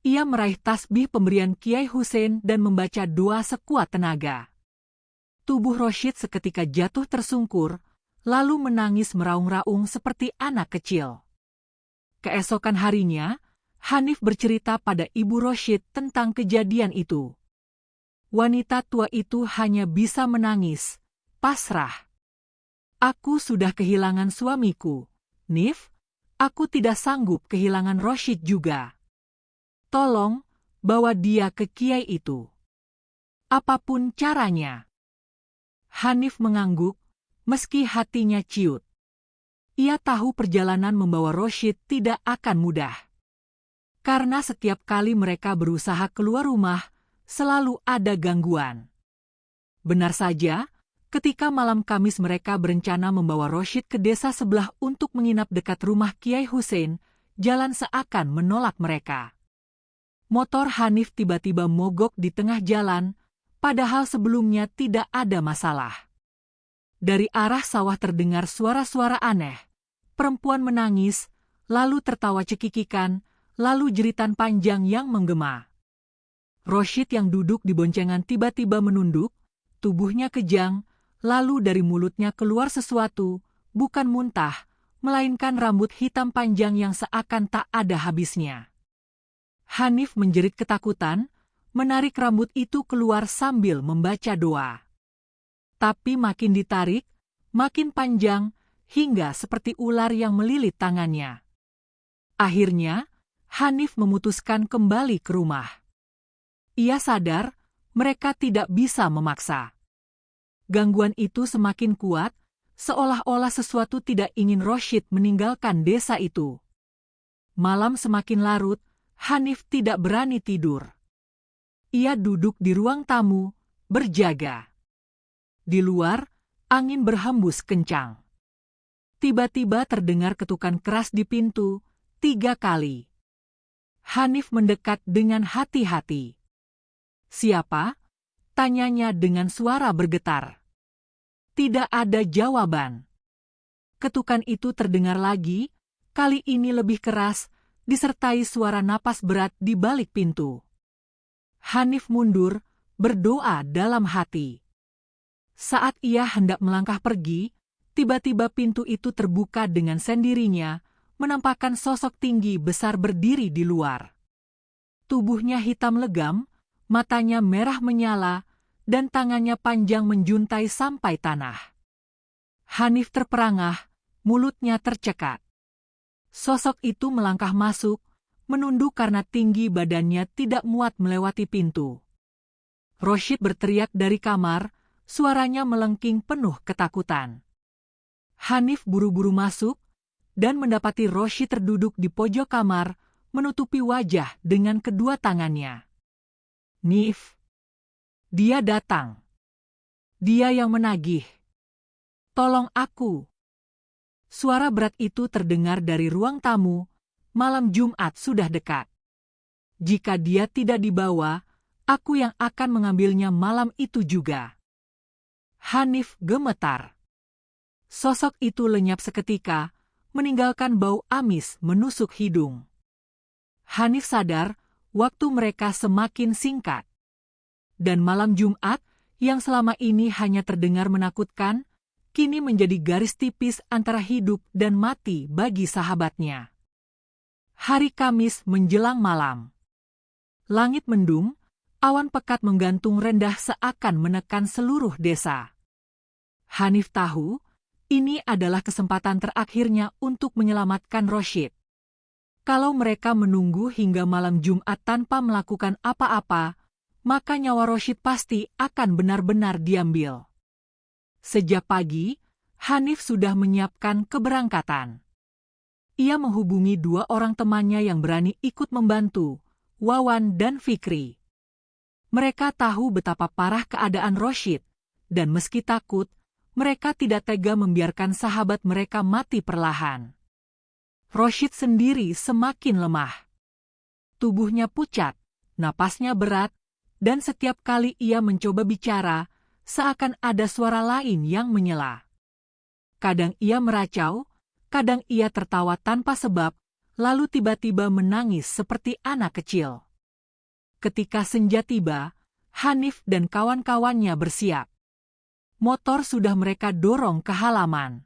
Ia meraih tasbih pemberian Kiai Hussein dan membaca doa sekuat tenaga. Tubuh Rashid seketika jatuh tersungkur, lalu menangis meraung-raung seperti anak kecil. Keesokan harinya, Hanif bercerita pada ibu Rashid tentang kejadian itu. Wanita tua itu hanya bisa menangis, pasrah. "Aku sudah kehilangan suamiku, Nif. Aku tidak sanggup kehilangan Rashid juga. Tolong, bawa dia ke kiai itu. Apapun caranya." Hanif mengangguk, meski hatinya ciut. Ia tahu perjalanan membawa Rashid tidak akan mudah. Karena setiap kali mereka berusaha keluar rumah, selalu ada gangguan. Benar saja, ketika malam Kamis mereka berencana membawa Roshid ke desa sebelah untuk menginap dekat rumah Kiai Hussein, jalan seakan menolak mereka. Motor Hanif tiba-tiba mogok di tengah jalan, padahal sebelumnya tidak ada masalah. Dari arah sawah terdengar suara-suara aneh. Perempuan menangis, lalu tertawa cekikikan, lalu jeritan panjang yang menggema. Roshid yang duduk di boncengan tiba-tiba menunduk, tubuhnya kejang, lalu dari mulutnya keluar sesuatu, bukan muntah, melainkan rambut hitam panjang yang seakan tak ada habisnya. Hanif menjerit ketakutan, menarik rambut itu keluar sambil membaca doa. Tapi makin ditarik, makin panjang, hingga seperti ular yang melilit tangannya. Akhirnya, Hanif memutuskan kembali ke rumah. Ia sadar, mereka tidak bisa memaksa. Gangguan itu semakin kuat, seolah-olah sesuatu tidak ingin Roshid meninggalkan desa itu. Malam semakin larut, Hanif tidak berani tidur. Ia duduk di ruang tamu, berjaga. Di luar, angin berhembus kencang. Tiba-tiba terdengar ketukan keras di pintu, 3 kali. Hanif mendekat dengan hati-hati. "Siapa?" tanyanya dengan suara bergetar. Tidak ada jawaban. Ketukan itu terdengar lagi, kali ini lebih keras, disertai suara napas berat di balik pintu. Hanif mundur, berdoa dalam hati. Saat ia hendak melangkah pergi, tiba-tiba pintu itu terbuka dengan sendirinya, menampakkan sosok tinggi besar berdiri di luar. Tubuhnya hitam legam, matanya merah menyala, dan tangannya panjang menjuntai sampai tanah. Hanif terperangah, mulutnya tercekat. Sosok itu melangkah masuk, menunduk karena tinggi badannya tidak muat melewati pintu. Roshid berteriak dari kamar, suaranya melengking penuh ketakutan. Hanif buru-buru masuk, dan mendapati Roshid terduduk di pojok kamar, menutupi wajah dengan kedua tangannya. "Nif." Dia datang. Dia yang menagih. "Tolong aku." Suara berat itu terdengar dari ruang tamu, malam Jumat sudah dekat. Jika dia tidak dibawa, aku yang akan mengambilnya malam itu juga. Hanif gemetar. Sosok itu lenyap seketika, meninggalkan bau amis menusuk hidung. Hanif sadar, waktu mereka semakin singkat. Dan malam Jumat, yang selama ini hanya terdengar menakutkan, kini menjadi garis tipis antara hidup dan mati bagi sahabatnya. Hari Kamis menjelang malam. Langit mendung, awan pekat menggantung rendah seakan menekan seluruh desa. Hanif tahu, ini adalah kesempatan terakhirnya untuk menyelamatkan Roshid. Kalau mereka menunggu hingga malam Jumat tanpa melakukan apa-apa, maka nyawa Roshid pasti akan benar-benar diambil. Sejak pagi, Hanif sudah menyiapkan keberangkatan. Ia menghubungi 2 orang temannya yang berani ikut membantu, Wawan dan Fikri. Mereka tahu betapa parah keadaan Roshid, dan meski takut, mereka tidak tega membiarkan sahabat mereka mati perlahan. Roshid sendiri semakin lemah. Tubuhnya pucat, napasnya berat, dan setiap kali ia mencoba bicara, seakan ada suara lain yang menyela. Kadang ia meracau, kadang ia tertawa tanpa sebab, lalu tiba-tiba menangis seperti anak kecil. Ketika senja tiba, Hanif dan kawan-kawannya bersiap. Motor sudah mereka dorong ke halaman.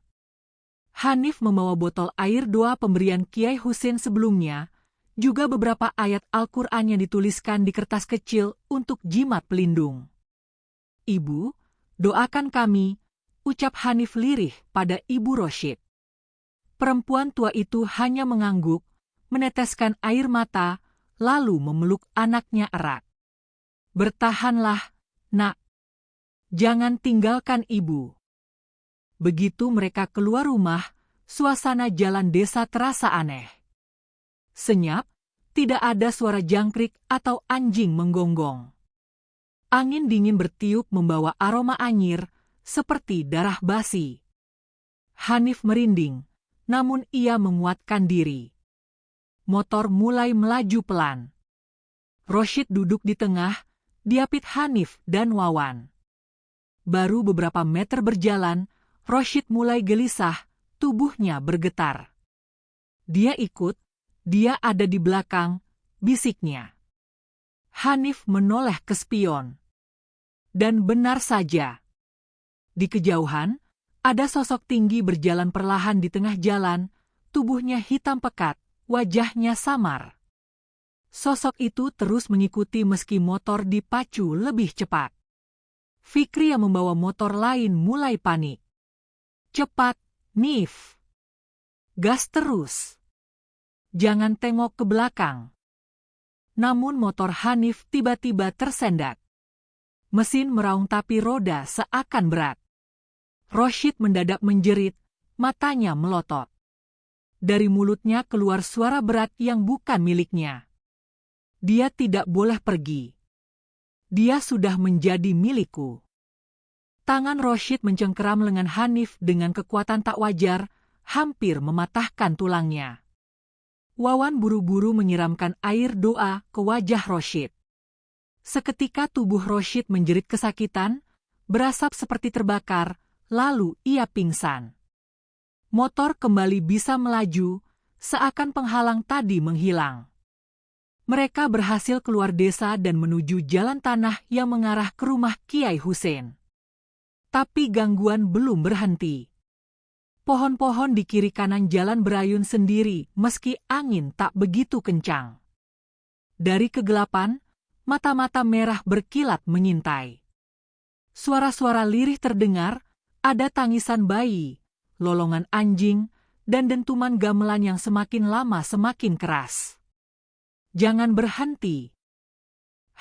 Hanif membawa botol air doa pemberian Kiai Hussein sebelumnya, juga beberapa ayat Al-Quran yang dituliskan di kertas kecil untuk jimat pelindung. "Ibu, doakan kami," ucap Hanif lirih pada Ibu Roshid. Perempuan tua itu hanya mengangguk, meneteskan air mata, lalu memeluk anaknya erat. "Bertahanlah, nak. Jangan tinggalkan ibu." Begitu mereka keluar rumah, suasana jalan desa terasa aneh. Senyap, Tidak ada suara jangkrik atau anjing menggonggong. Angin dingin bertiup membawa aroma anyir, seperti darah basi. Hanif merinding, namun ia menguatkan diri. Motor mulai melaju pelan. Roshid duduk di tengah, diapit Hanif dan Wawan. Baru beberapa meter berjalan, Roshid mulai gelisah, tubuhnya bergetar. Dia ikut, dia ada di belakang, bisiknya. Hanif menoleh ke spion. Dan benar saja. Di kejauhan, ada sosok tinggi berjalan perlahan di tengah jalan, tubuhnya hitam pekat, wajahnya samar. Sosok itu terus mengikuti meski motor dipacu lebih cepat. Fikri yang membawa motor lain mulai panik. Cepat, Nif. Gas terus. Jangan tengok ke belakang. Namun motor Hanif tiba-tiba tersendat. Mesin meraung tapi roda seakan berat. Roshid mendadak menjerit, matanya melotot. Dari mulutnya keluar suara berat yang bukan miliknya. Dia tidak boleh pergi. Dia sudah menjadi milikku. Tangan Roshid mencengkeram lengan Hanif dengan kekuatan tak wajar, hampir mematahkan tulangnya. Wawan buru-buru menyiramkan air doa ke wajah Roshid. Seketika tubuh Roshid menjerit kesakitan, berasap seperti terbakar, lalu ia pingsan. Motor kembali bisa melaju, seakan penghalang tadi menghilang. Mereka berhasil keluar desa dan menuju jalan tanah yang mengarah ke rumah Kiai Hussein. Tapi gangguan belum berhenti. Pohon-pohon di kiri kanan jalan berayun sendiri meski angin tak begitu kencang. Dari kegelapan, mata-mata merah berkilat mengintai. Suara-suara lirih terdengar, ada tangisan bayi, lolongan anjing, dan dentuman gamelan yang semakin lama semakin keras. Jangan berhenti.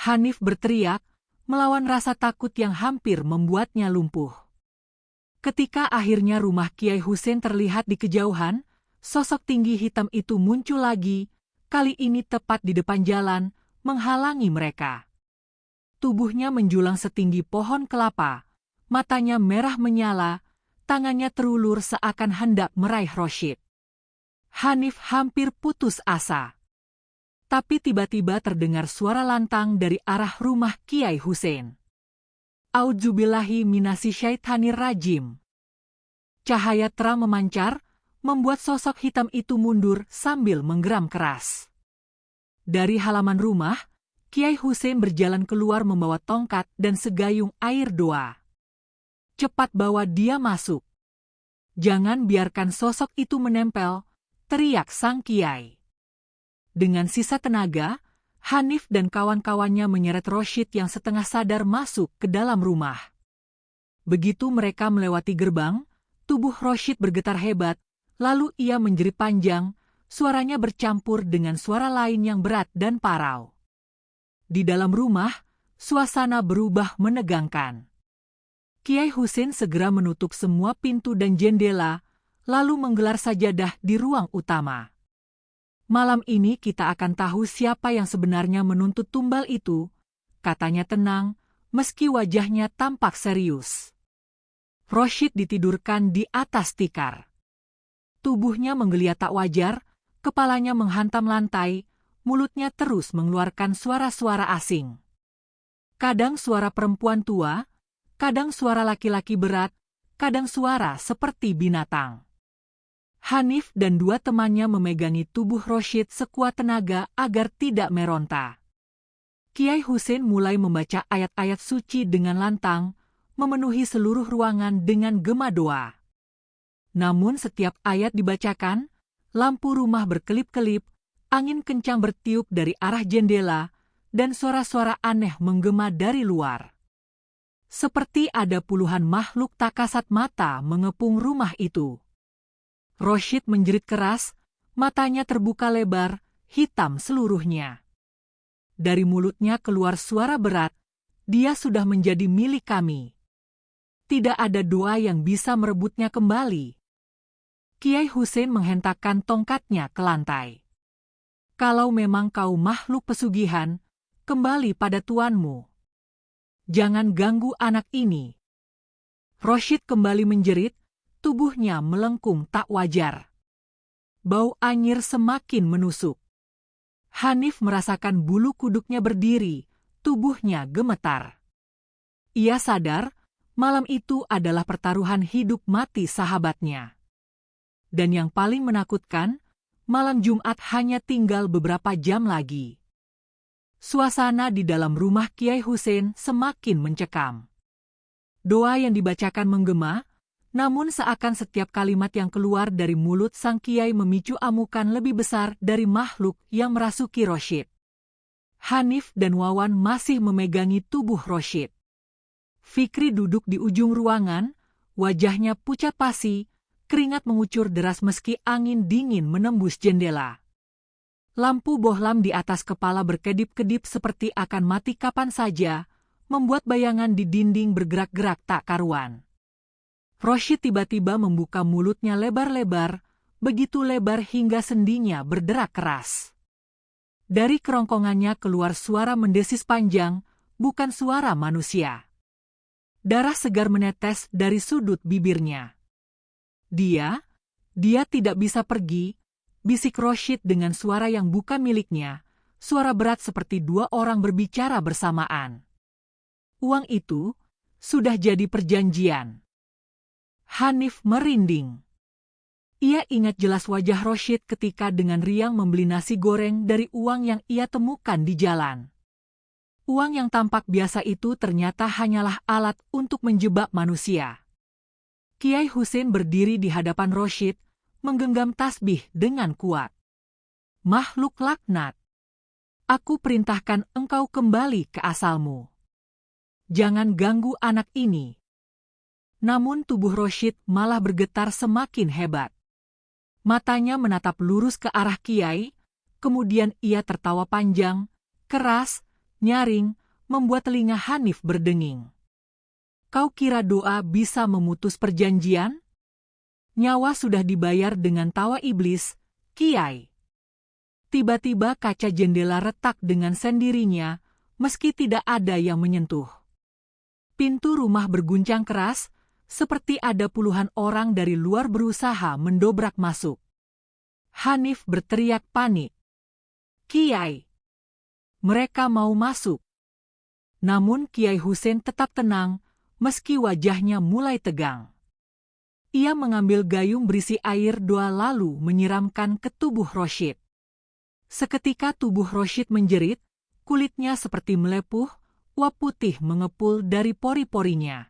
Hanif berteriak, melawan rasa takut yang hampir membuatnya lumpuh. Ketika akhirnya rumah Kiai Hussein terlihat di kejauhan, sosok tinggi hitam itu muncul lagi, kali ini tepat di depan jalan, menghalangi mereka. Tubuhnya menjulang setinggi pohon kelapa, matanya merah menyala, tangannya terulur seakan hendak meraih Roshid. Hanif hampir putus asa. Tapi tiba-tiba terdengar suara lantang dari arah rumah Kiai Hussein. A'udzubillahi minasyaitonir rajim. Cahaya terang memancar, membuat sosok hitam itu mundur sambil menggeram keras. Dari halaman rumah, Kiai Hussein berjalan keluar membawa tongkat dan segayung air doa. Cepat bawa dia masuk. Jangan biarkan sosok itu menempel, teriak sang Kiai. Dengan sisa tenaga, Hanif dan kawan-kawannya menyeret Roshid yang setengah sadar masuk ke dalam rumah. Begitu mereka melewati gerbang, tubuh Roshid bergetar hebat, lalu ia menjerit panjang, suaranya bercampur dengan suara lain yang berat dan parau. Di dalam rumah, suasana berubah menegangkan. Kiai Hussein segera menutup semua pintu dan jendela, lalu menggelar sajadah di ruang utama. Malam ini kita akan tahu siapa yang sebenarnya menuntut tumbal itu, katanya tenang, meski wajahnya tampak serius. Roshid ditidurkan di atas tikar. Tubuhnya menggeliat tak wajar, kepalanya menghantam lantai, mulutnya terus mengeluarkan suara-suara asing. Kadang suara perempuan tua, kadang suara laki-laki berat, kadang suara seperti binatang. Hanif dan dua temannya memegangi tubuh Roshid sekuat tenaga agar tidak meronta. Kiai Hussein mulai membaca ayat-ayat suci dengan lantang, memenuhi seluruh ruangan dengan gema doa. Namun setiap ayat dibacakan, lampu rumah berkelip-kelip, angin kencang bertiup dari arah jendela, dan suara-suara aneh menggema dari luar. Seperti ada puluhan makhluk tak kasat mata mengepung rumah itu. Roshid menjerit keras, matanya terbuka lebar, hitam seluruhnya. Dari mulutnya keluar suara berat, dia sudah menjadi milik kami. Tidak ada doa yang bisa merebutnya kembali. Kiai Hussein menghentakkan tongkatnya ke lantai. Kalau memang kau makhluk pesugihan, kembali pada tuanmu. Jangan ganggu anak ini. Roshid kembali menjerit, tubuhnya melengkung tak wajar. Bau anyir semakin menusuk. Hanif merasakan bulu kuduknya berdiri, tubuhnya gemetar. Ia sadar, malam itu adalah pertaruhan hidup mati sahabatnya. Dan yang paling menakutkan, malam Jumat hanya tinggal beberapa jam lagi. Suasana di dalam rumah Kiai Hussein semakin mencekam. Doa yang dibacakan menggema, namun seakan setiap kalimat yang keluar dari mulut sang Kiai memicu amukan lebih besar dari makhluk yang merasuki Roshid. Hanif dan Wawan masih memegangi tubuh Roshid. Fikri duduk di ujung ruangan, wajahnya pucat pasi, keringat mengucur deras meski angin dingin menembus jendela. Lampu bohlam di atas kepala berkedip-kedip seperti akan mati kapan saja, membuat bayangan di dinding bergerak-gerak tak karuan. Roshid tiba-tiba membuka mulutnya lebar-lebar, begitu lebar hingga sendinya berderak keras. Dari kerongkongannya keluar suara mendesis panjang, bukan suara manusia. Darah segar menetes dari sudut bibirnya. Dia tidak bisa pergi, bisik Roshid dengan suara yang bukan miliknya, suara berat seperti dua orang berbicara bersamaan. Uang itu sudah jadi perjanjian. Hanif merinding. Ia ingat jelas wajah Roshid ketika dengan riang membeli nasi goreng dari uang yang ia temukan di jalan. Uang yang tampak biasa itu ternyata hanyalah alat untuk menjebak manusia. Kiai Hussein berdiri di hadapan Roshid, menggenggam tasbih dengan kuat. Makhluk laknat. Aku perintahkan engkau kembali ke asalmu. Jangan ganggu anak ini. Namun tubuh Roshid malah bergetar semakin hebat. Matanya menatap lurus ke arah Kiai, kemudian ia tertawa panjang, keras, nyaring, membuat telinga Hanif berdenging. Kau kira doa bisa memutus perjanjian? Nyawa sudah dibayar dengan tawa iblis, Kiai. Tiba-tiba kaca jendela retak dengan sendirinya, meski tidak ada yang menyentuh. Pintu rumah berguncang keras, seperti ada puluhan orang dari luar berusaha mendobrak masuk. Hanif berteriak panik. Kiai! Mereka mau masuk. Namun Kiai Hussein tetap tenang, meski wajahnya mulai tegang. Ia mengambil gayung berisi air doa lalu menyiramkan ke tubuh Roshid. Seketika tubuh Roshid menjerit, kulitnya seperti melepuh, uap putih mengepul dari pori-porinya.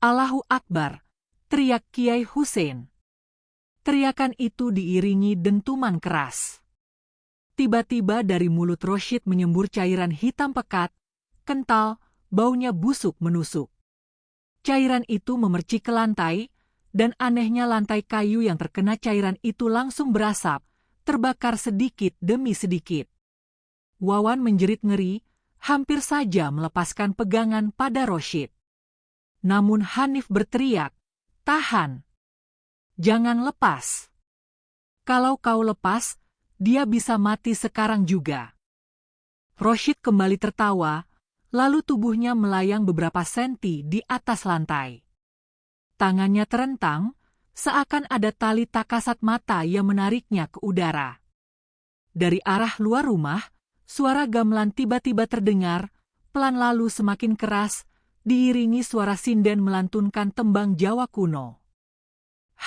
Allahu Akbar, teriak Kiai Hussein. Teriakan itu diiringi dentuman keras. Tiba-tiba dari mulut Roshid menyembur cairan hitam pekat, kental, baunya busuk menusuk. Cairan itu memercik ke lantai, dan anehnya lantai kayu yang terkena cairan itu langsung berasap, terbakar sedikit demi sedikit. Wawan menjerit ngeri, hampir saja melepaskan pegangan pada Roshid. Namun Hanif berteriak, tahan. Jangan lepas. Kalau kau lepas, dia bisa mati sekarang juga. Roshid kembali tertawa, lalu tubuhnya melayang beberapa senti di atas lantai. Tangannya terentang, seakan ada tali tak kasat mata yang menariknya ke udara. Dari arah luar rumah, suara gamelan tiba-tiba terdengar, pelan lalu semakin keras, diiringi suara sinden melantunkan tembang Jawa kuno.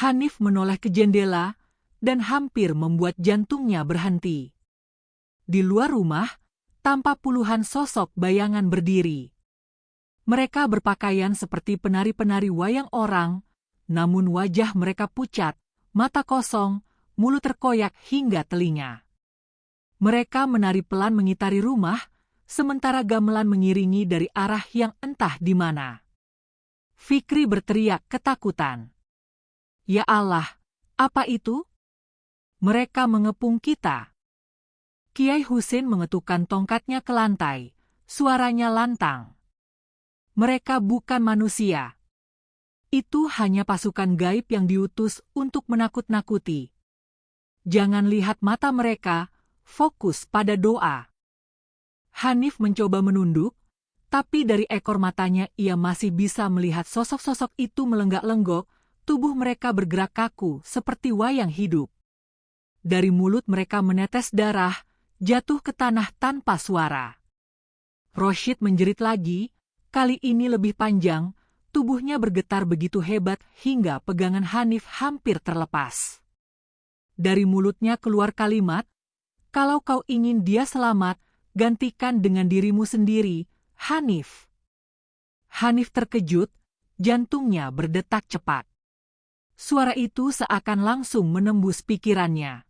Hanif menoleh ke jendela, dan hampir membuat jantungnya berhenti. Di luar rumah, tampak puluhan sosok bayangan berdiri. Mereka berpakaian seperti penari-penari wayang orang, namun wajah mereka pucat, mata kosong, mulut terkoyak hingga telinga. Mereka menari pelan mengitari rumah, sementara gamelan mengiringi dari arah yang entah di mana. Fikri berteriak ketakutan. Ya Allah, apa itu? Mereka mengepung kita. Kiai Hussein mengetukkan tongkatnya ke lantai, suaranya lantang. Mereka bukan manusia. Itu hanya pasukan gaib yang diutus untuk menakut-nakuti. Jangan lihat mata mereka, fokus pada doa. Hanif mencoba menunduk, tapi dari ekor matanya ia masih bisa melihat sosok-sosok itu melenggak-lenggok, tubuh mereka bergerak kaku seperti wayang hidup. Dari mulut mereka menetes darah, jatuh ke tanah tanpa suara. Rashid menjerit lagi, kali ini lebih panjang, tubuhnya bergetar begitu hebat hingga pegangan Hanif hampir terlepas. Dari mulutnya keluar kalimat, "Kalau kau ingin dia selamat, gantikan dengan dirimu sendiri, Hanif." Hanif terkejut, jantungnya berdetak cepat. Suara itu seakan langsung menembus pikirannya.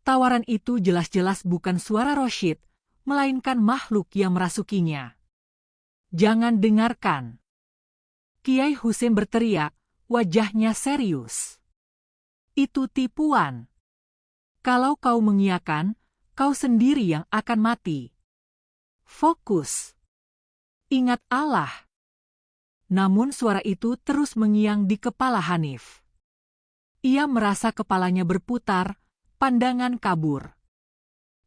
Tawaran itu jelas-jelas bukan suara Rashid, melainkan makhluk yang merasukinya. "Jangan dengarkan." Kiai Husein berteriak, wajahnya serius. "Itu tipuan. Kalau kau mengiyakan, kau sendiri yang akan mati. Fokus. Ingat Allah." Namun suara itu terus mengiang di kepala Hanif. Ia merasa kepalanya berputar, pandangan kabur.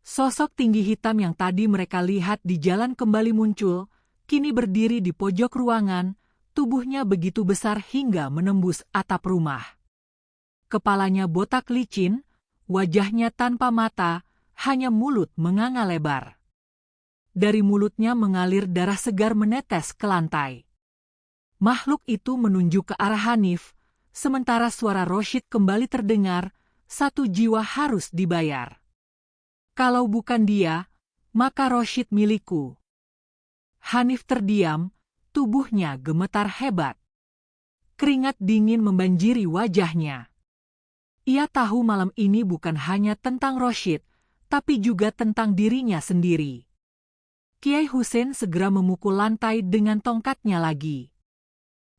Sosok tinggi hitam yang tadi mereka lihat di jalan kembali muncul, kini berdiri di pojok ruangan, tubuhnya begitu besar hingga menembus atap rumah. Kepalanya botak licin, wajahnya tanpa mata, hanya mulut menganga lebar. Dari mulutnya mengalir darah segar menetes ke lantai. Makhluk itu menunjuk ke arah Hanif, sementara suara Rashid kembali terdengar, "Satu jiwa harus dibayar. Kalau bukan dia, maka Rashid milikku." Hanif terdiam, tubuhnya gemetar hebat. Keringat dingin membanjiri wajahnya. Ia tahu malam ini bukan hanya tentang Rashid, tapi juga tentang dirinya sendiri. Kiai Husein segera memukul lantai dengan tongkatnya lagi.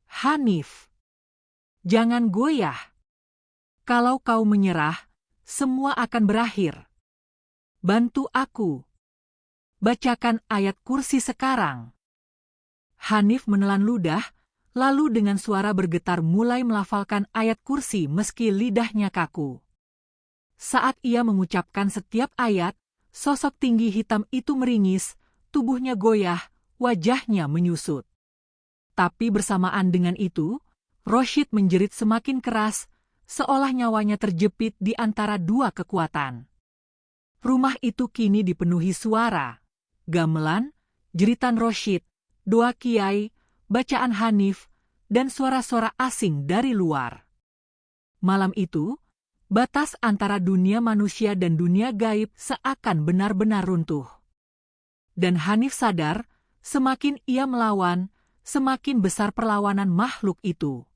"Hanif, jangan goyah. Kalau kau menyerah, semua akan berakhir. Bantu aku. Bacakan ayat kursi sekarang." Hanif menelan ludah, lalu dengan suara bergetar mulai melafalkan ayat kursi meski lidahnya kaku. Saat ia mengucapkan setiap ayat, sosok tinggi hitam itu meringis, tubuhnya goyah, wajahnya menyusut. Tapi bersamaan dengan itu, Rashid menjerit semakin keras, seolah nyawanya terjepit di antara dua kekuatan. Rumah itu kini dipenuhi suara, gamelan, jeritan Rashid, doa kiai, bacaan Hanif, dan suara-suara asing dari luar. Malam itu, batas antara dunia manusia dan dunia gaib seakan benar-benar runtuh. Dan Hanif sadar, semakin ia melawan, semakin besar perlawanan makhluk itu.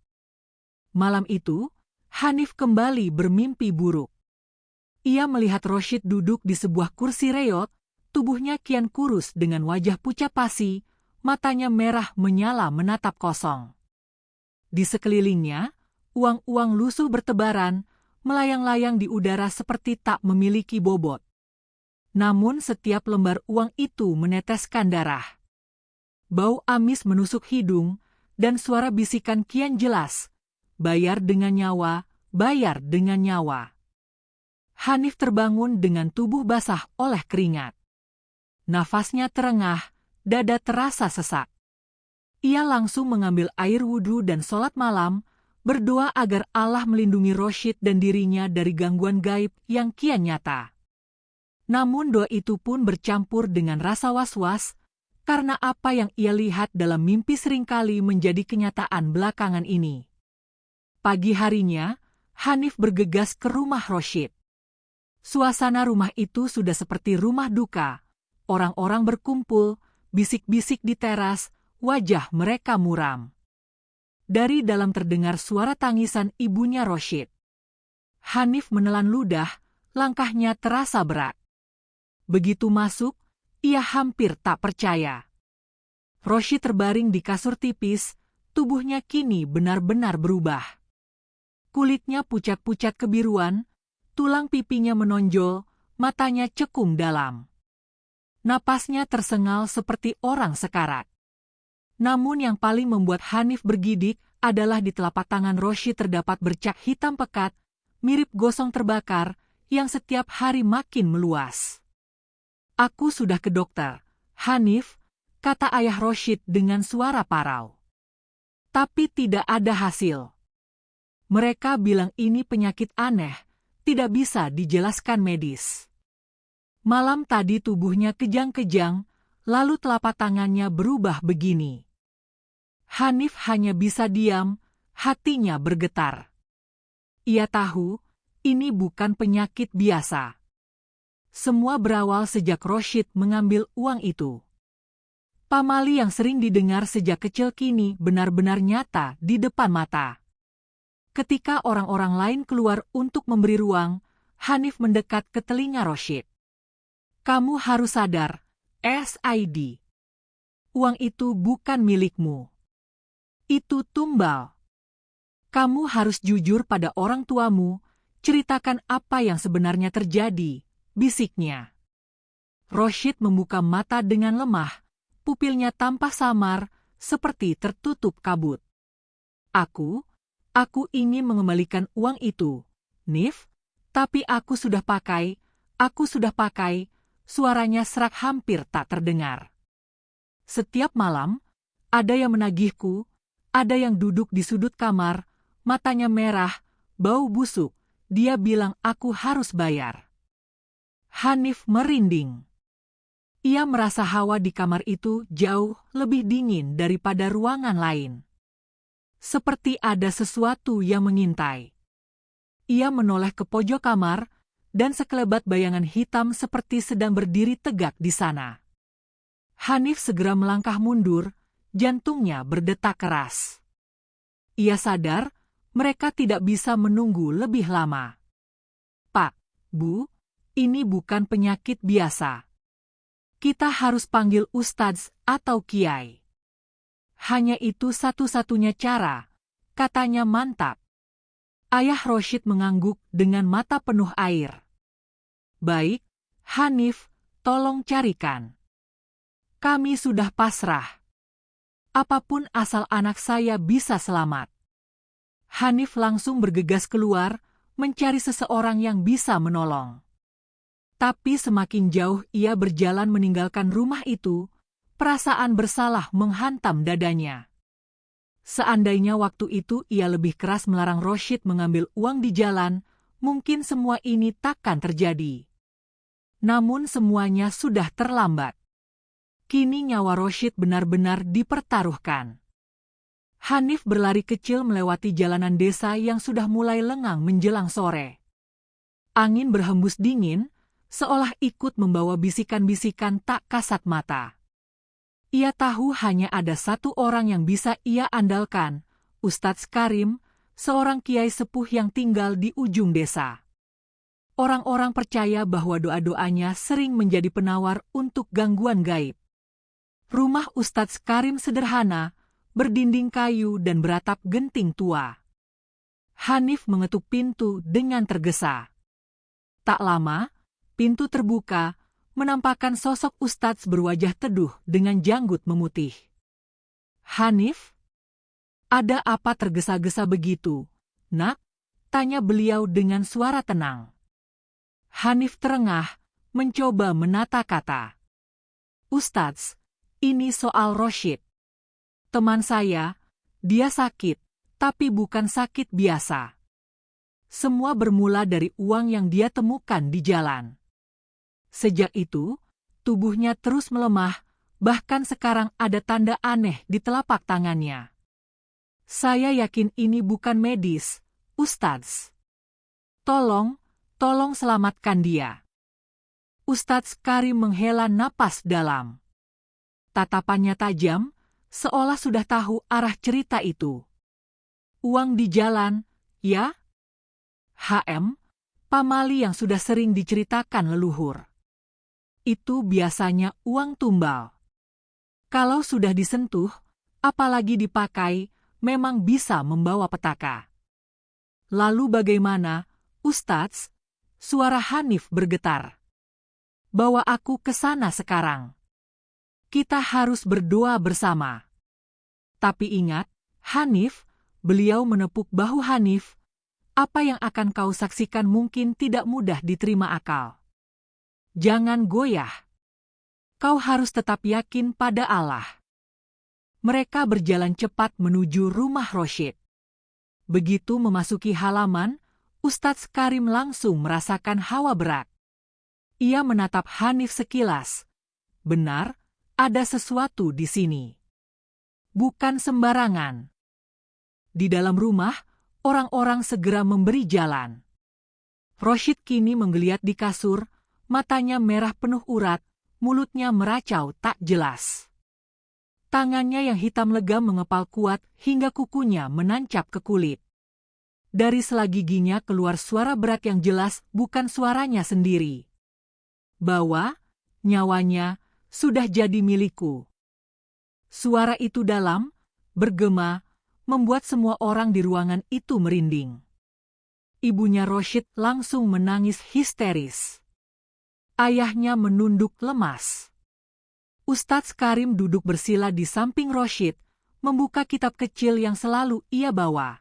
Malam itu, Hanif kembali bermimpi buruk. Ia melihat Rashid duduk di sebuah kursi reot, tubuhnya kian kurus dengan wajah pucat pasi, matanya merah menyala menatap kosong. Di sekelilingnya, uang-uang lusuh bertebaran, melayang-layang di udara seperti tak memiliki bobot. Namun setiap lembar uang itu meneteskan darah. Bau amis menusuk hidung, dan suara bisikan kian jelas, "Bayar dengan nyawa, bayar dengan nyawa." Hanif terbangun dengan tubuh basah oleh keringat. Nafasnya terengah, dada terasa sesak. Ia langsung mengambil air wudhu dan sholat malam, berdoa agar Allah melindungi Rashid dan dirinya dari gangguan gaib yang kian nyata. Namun doa itu pun bercampur dengan rasa was-was, karena apa yang ia lihat dalam mimpi seringkali menjadi kenyataan belakangan ini. Pagi harinya, Hanif bergegas ke rumah Rashid. Suasana rumah itu sudah seperti rumah duka. Orang-orang berkumpul, bisik-bisik di teras, wajah mereka muram. Dari dalam terdengar suara tangisan ibunya Rashid. Hanif menelan ludah, langkahnya terasa berat. Begitu masuk, ia hampir tak percaya. Rashid terbaring di kasur tipis, tubuhnya kini benar-benar berubah. Kulitnya pucat-pucat kebiruan, tulang pipinya menonjol, matanya cekung dalam. Napasnya tersengal seperti orang sekarat. Namun yang paling membuat Hanif bergidik adalah di telapak tangan Rashid terdapat bercak hitam pekat, mirip gosong terbakar, yang setiap hari makin meluas. Aku sudah ke dokter, Hanif, kata ayah Roshid dengan suara parau. Tapi tidak ada hasil. Mereka bilang ini penyakit aneh, tidak bisa dijelaskan medis. Malam tadi tubuhnya kejang-kejang, lalu telapak tangannya berubah begini. Hanif hanya bisa diam, hatinya bergetar. Ia tahu, ini bukan penyakit biasa. Semua berawal sejak Roshid mengambil uang itu. Pamali yang sering didengar sejak kecil kini benar-benar nyata di depan mata. Ketika orang-orang lain keluar untuk memberi ruang, Hanif mendekat ke telinga Roshid. Kamu harus sadar, SID. Uang itu bukan milikmu. Itu tumbal. Kamu harus jujur pada orang tuamu, ceritakan apa yang sebenarnya terjadi, bisiknya. Roshid membuka mata dengan lemah, pupilnya tampak samar, seperti tertutup kabut. Aku ingin mengembalikan uang itu, Nif, tapi aku sudah pakai, suaranya serak hampir tak terdengar. Setiap malam, ada yang menagihku, ada yang duduk di sudut kamar, matanya merah, bau busuk, dia bilang aku harus bayar. Hanif merinding. Ia merasa hawa di kamar itu jauh lebih dingin daripada ruangan lain. Seperti ada sesuatu yang mengintai. Ia menoleh ke pojok kamar, dan sekelebat bayangan hitam seperti sedang berdiri tegak di sana. Hanif segera melangkah mundur, jantungnya berdetak keras. Ia sadar, mereka tidak bisa menunggu lebih lama. Pak, Bu, ini bukan penyakit biasa. Kita harus panggil Ustadz atau Kiai. Hanya itu satu-satunya cara, katanya mantap. Ayah Roshid mengangguk dengan mata penuh air. Baik, Hanif, tolong carikan. Kami sudah pasrah. Apapun asal anak saya bisa selamat. Hanif langsung bergegas keluar, mencari seseorang yang bisa menolong. Tapi semakin jauh ia berjalan meninggalkan rumah itu, perasaan bersalah menghantam dadanya. Seandainya waktu itu ia lebih keras melarang Roshid mengambil uang di jalan, mungkin semua ini takkan terjadi. Namun semuanya sudah terlambat. Kini nyawa Roshid benar-benar dipertaruhkan. Hanif berlari kecil melewati jalanan desa yang sudah mulai lengang menjelang sore. Angin berhembus dingin, seolah ikut membawa bisikan-bisikan tak kasat mata. Ia tahu hanya ada satu orang yang bisa ia andalkan, Ustadz Karim, seorang kiai sepuh yang tinggal di ujung desa. Orang-orang percaya bahwa doa-doanya sering menjadi penawar untuk gangguan gaib. Rumah Ustadz Karim sederhana, berdinding kayu dan beratap genting tua. Hanif mengetuk pintu dengan tergesa. Tak lama, pintu terbuka, menampakkan sosok Ustadz berwajah teduh dengan janggut memutih. Hanif? Ada apa tergesa-gesa begitu, Nak? Tanya beliau dengan suara tenang. Hanif terengah, mencoba menata kata. Ustadz, ini soal Roshid. Teman saya, dia sakit, tapi bukan sakit biasa. Semua bermula dari uang yang dia temukan di jalan. Sejak itu, tubuhnya terus melemah, bahkan sekarang ada tanda aneh di telapak tangannya. Saya yakin ini bukan medis, Ustadz. Tolong selamatkan dia. Ustadz Karim menghela napas dalam. Tatapannya tajam, seolah sudah tahu arah cerita itu. Uang di jalan, ya? Pamali yang sudah sering diceritakan leluhur. Itu biasanya uang tumbal. Kalau sudah disentuh, apalagi dipakai, memang bisa membawa petaka. Lalu bagaimana, Ustadz? Suara Hanif bergetar. Bawa aku ke sana sekarang. Kita harus berdoa bersama. Tapi ingat, Hanif, beliau menepuk bahu Hanif, apa yang akan kau saksikan mungkin tidak mudah diterima akal. Jangan goyah. Kau harus tetap yakin pada Allah. Mereka berjalan cepat menuju rumah Roshid. Begitu memasuki halaman, Ustadz Karim langsung merasakan hawa berat. Ia menatap Hanif sekilas. Benar, ada sesuatu di sini. Bukan sembarangan. Di dalam rumah, orang-orang segera memberi jalan. Roshid kini menggeliat di kasur, matanya merah penuh urat, mulutnya meracau tak jelas. Tangannya yang hitam legam mengepal kuat hingga kukunya menancap ke kulit. Dari sela giginya keluar suara berat yang jelas bukan suaranya sendiri. Bahwa nyawanya sudah jadi milikku. Suara itu dalam, bergema, membuat semua orang di ruangan itu merinding. Ibunya Roshid langsung menangis histeris. Ayahnya menunduk lemas. Ustadz Karim duduk bersila di samping Roshid, membuka kitab kecil yang selalu ia bawa.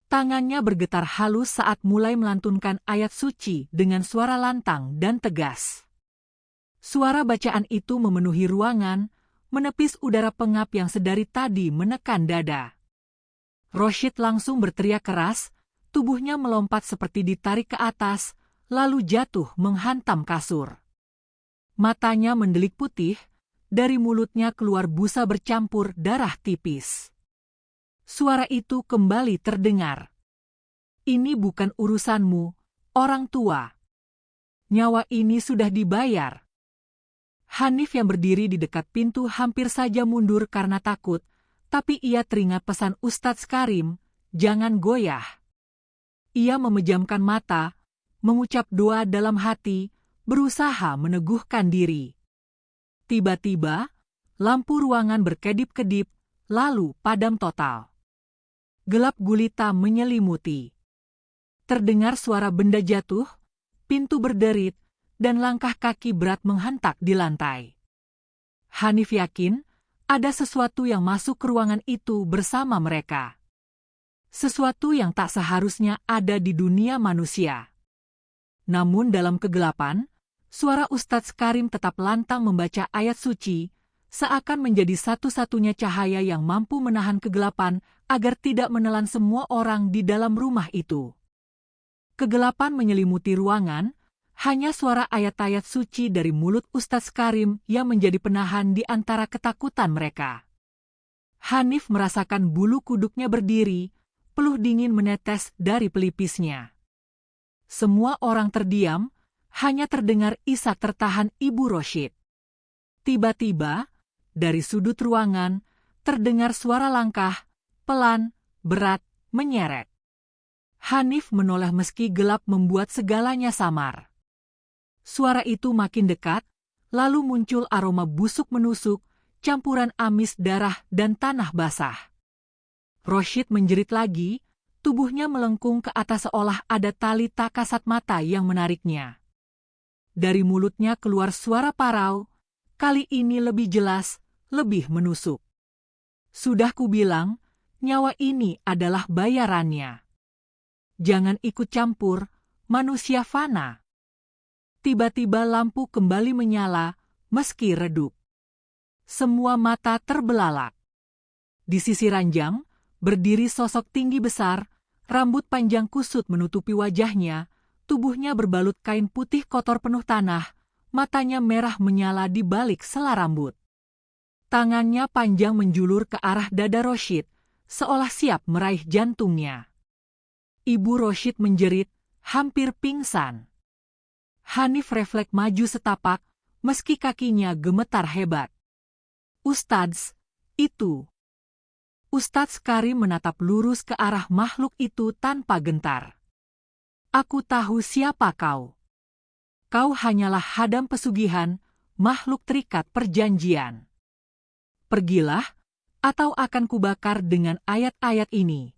Tangannya bergetar halus saat mulai melantunkan ayat suci dengan suara lantang dan tegas. Suara bacaan itu memenuhi ruangan, menepis udara pengap yang sedari tadi menekan dada. Roshid langsung berteriak keras, tubuhnya melompat seperti ditarik ke atas, lalu jatuh menghantam kasur. Matanya mendelik putih, dari mulutnya keluar busa bercampur darah tipis. Suara itu kembali terdengar. Ini bukan urusanmu, orang tua. Nyawa ini sudah dibayar. Hanif yang berdiri di dekat pintu hampir saja mundur karena takut, tapi ia teringat pesan Ustadz Karim, jangan goyah. Ia memejamkan mata, mengucap doa dalam hati, berusaha meneguhkan diri. Tiba-tiba, lampu ruangan berkedip-kedip, lalu padam total. Gelap gulita menyelimuti. Terdengar suara benda jatuh, pintu berderit, dan langkah kaki berat menghentak di lantai. Hanif yakin ada sesuatu yang masuk ke ruangan itu bersama mereka. Sesuatu yang tak seharusnya ada di dunia manusia. Namun dalam kegelapan, suara Ustadz Karim tetap lantang membaca ayat suci, seakan menjadi satu-satunya cahaya yang mampu menahan kegelapan agar tidak menelan semua orang di dalam rumah itu. Kegelapan menyelimuti ruangan, hanya suara ayat-ayat suci dari mulut Ustadz Karim yang menjadi penahan di antara ketakutan mereka. Hanif merasakan bulu kuduknya berdiri, peluh dingin menetes dari pelipisnya. Semua orang terdiam, hanya terdengar isak tertahan Ibu Roshid. Tiba-tiba, dari sudut ruangan, terdengar suara langkah, pelan, berat, menyeret. Hanif menoleh meski gelap membuat segalanya samar. Suara itu makin dekat, lalu muncul aroma busuk menusuk, campuran amis darah dan tanah basah. Roshid menjerit lagi, tubuhnya melengkung ke atas seolah ada tali tak kasat mata yang menariknya. Dari mulutnya keluar suara parau, kali ini lebih jelas, lebih menusuk. Sudah kubilang, nyawa ini adalah bayarannya. Jangan ikut campur, manusia fana. Tiba-tiba lampu kembali menyala, meski redup. Semua mata terbelalak. Di sisi ranjang, berdiri sosok tinggi besar, rambut panjang kusut menutupi wajahnya, tubuhnya berbalut kain putih kotor penuh tanah, matanya merah menyala di balik sela rambut. Tangannya panjang menjulur ke arah dada Roshid, seolah siap meraih jantungnya. Ibu Roshid menjerit, hampir pingsan. Hanif refleks maju setapak, meski kakinya gemetar hebat. Ustadz, itu. Ustadz Karim menatap lurus ke arah makhluk itu tanpa gentar. Aku tahu siapa kau. Kau hanyalah hadam pesugihan, makhluk terikat perjanjian. Pergilah, atau akan kubakar dengan ayat-ayat ini.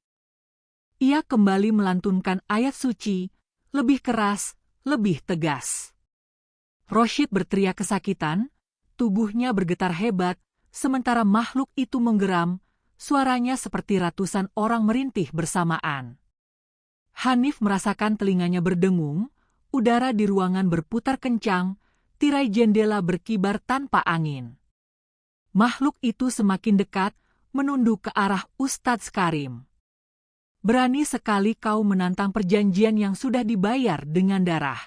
Ia kembali melantunkan ayat suci, lebih keras, lebih tegas. Roshid berteriak kesakitan, tubuhnya bergetar hebat, sementara makhluk itu menggeram, suaranya seperti ratusan orang merintih bersamaan. Hanif merasakan telinganya berdengung, udara di ruangan berputar kencang, tirai jendela berkibar tanpa angin. Makhluk itu semakin dekat, menunduk ke arah Ustadz Karim. Berani sekali kau menantang perjanjian yang sudah dibayar dengan darah.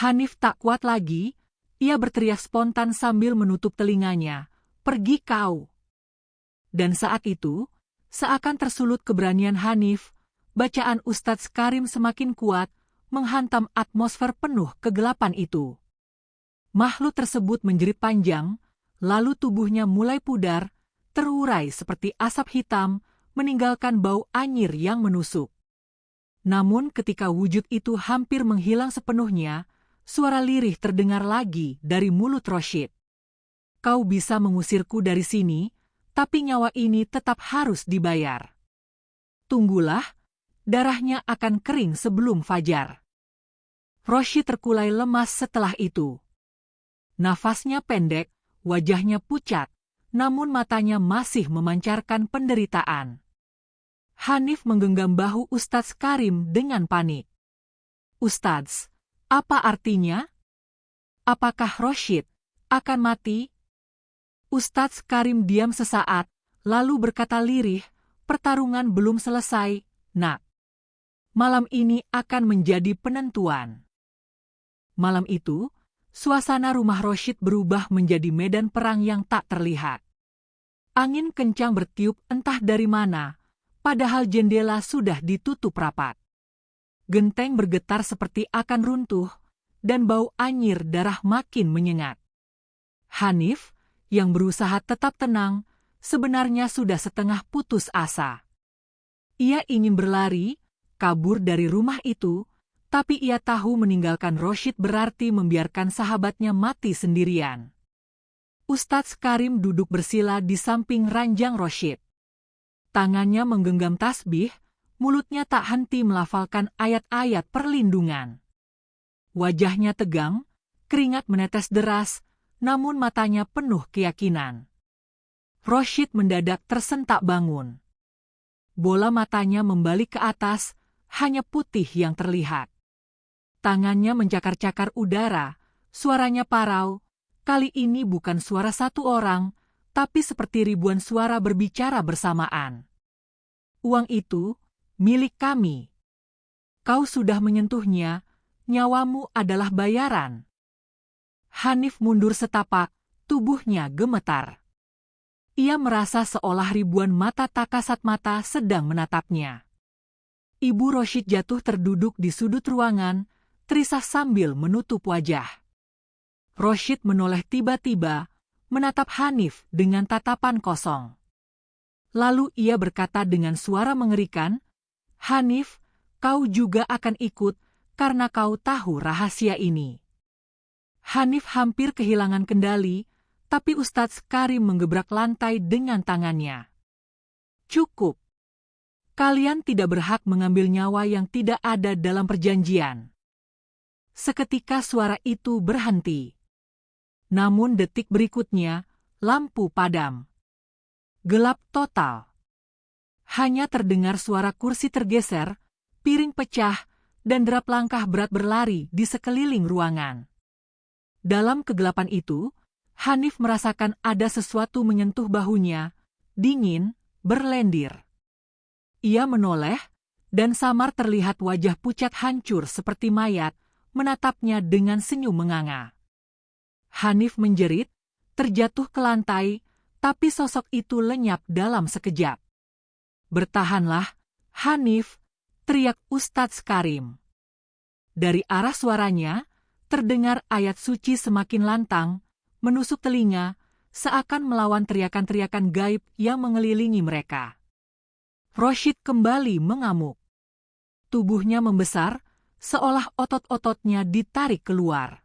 Hanif tak kuat lagi, ia berteriak spontan sambil menutup telinganya, pergi kau. Dan saat itu, seakan tersulut keberanian Hanif, bacaan Ustadz Karim semakin kuat, menghantam atmosfer penuh kegelapan itu. Makhluk tersebut menjerit panjang, lalu tubuhnya mulai pudar, terurai seperti asap hitam, meninggalkan bau anyir yang menusuk. Namun ketika wujud itu hampir menghilang sepenuhnya, suara lirih terdengar lagi dari mulut Rashid. Kau bisa mengusirku dari sini, tapi nyawa ini tetap harus dibayar. Tunggulah, darahnya akan kering sebelum fajar. Rashid terkulai lemas setelah itu. Nafasnya pendek, wajahnya pucat, namun matanya masih memancarkan penderitaan. Hanif menggenggam bahu Ustadz Karim dengan panik. Ustadz, apa artinya? Apakah Rashid akan mati? Ustadz Karim diam sesaat, lalu berkata lirih, pertarungan belum selesai, nak. Malam ini akan menjadi penentuan. Malam itu, suasana rumah Rashid berubah menjadi medan perang yang tak terlihat. Angin kencang bertiup entah dari mana, padahal jendela sudah ditutup rapat. Genteng bergetar seperti akan runtuh, dan bau anyir darah makin menyengat. Hanif, yang berusaha tetap tenang, sebenarnya sudah setengah putus asa. Ia ingin berlari, kabur dari rumah itu, tapi ia tahu meninggalkan Rashid berarti membiarkan sahabatnya mati sendirian. Ustadz Karim duduk bersila di samping ranjang Rashid. Tangannya menggenggam tasbih, mulutnya tak henti melafalkan ayat-ayat perlindungan. Wajahnya tegang, keringat menetes deras, namun matanya penuh keyakinan. Rashid mendadak tersentak bangun. Bola matanya membalik ke atas, hanya putih yang terlihat. Tangannya mencakar-cakar udara, suaranya parau, kali ini bukan suara satu orang, tapi seperti ribuan suara berbicara bersamaan. Uang itu milik kami. Kau sudah menyentuhnya, nyawamu adalah bayaran. Hanif mundur setapak, tubuhnya gemetar. Ia merasa seolah ribuan mata tak kasat mata sedang menatapnya. Ibu Rashid jatuh terduduk di sudut ruangan, terisah sambil menutup wajah. Rashid menoleh tiba-tiba, menatap Hanif dengan tatapan kosong. Lalu ia berkata dengan suara mengerikan, Hanif, kau juga akan ikut karena kau tahu rahasia ini. Hanif hampir kehilangan kendali, tapi Ustadz Karim menggebrak lantai dengan tangannya. Cukup. Kalian tidak berhak mengambil nyawa yang tidak ada dalam perjanjian. Seketika suara itu berhenti. Namun detik berikutnya, lampu padam. Gelap total. Hanya terdengar suara kursi tergeser, piring pecah, dan derap langkah berat berlari di sekeliling ruangan. Dalam kegelapan itu, Hanif merasakan ada sesuatu menyentuh bahunya, dingin, berlendir. Ia menoleh, dan samar terlihat wajah pucat hancur seperti mayat, menatapnya dengan senyum menganga. Hanif menjerit, terjatuh ke lantai, tapi sosok itu lenyap dalam sekejap. Bertahanlah, Hanif, teriak Ustadz Karim. Dari arah suaranya, terdengar ayat suci semakin lantang, menusuk telinga, seakan melawan teriakan-teriakan gaib yang mengelilingi mereka. Rashid kembali mengamuk. Tubuhnya membesar, seolah otot-ototnya ditarik keluar.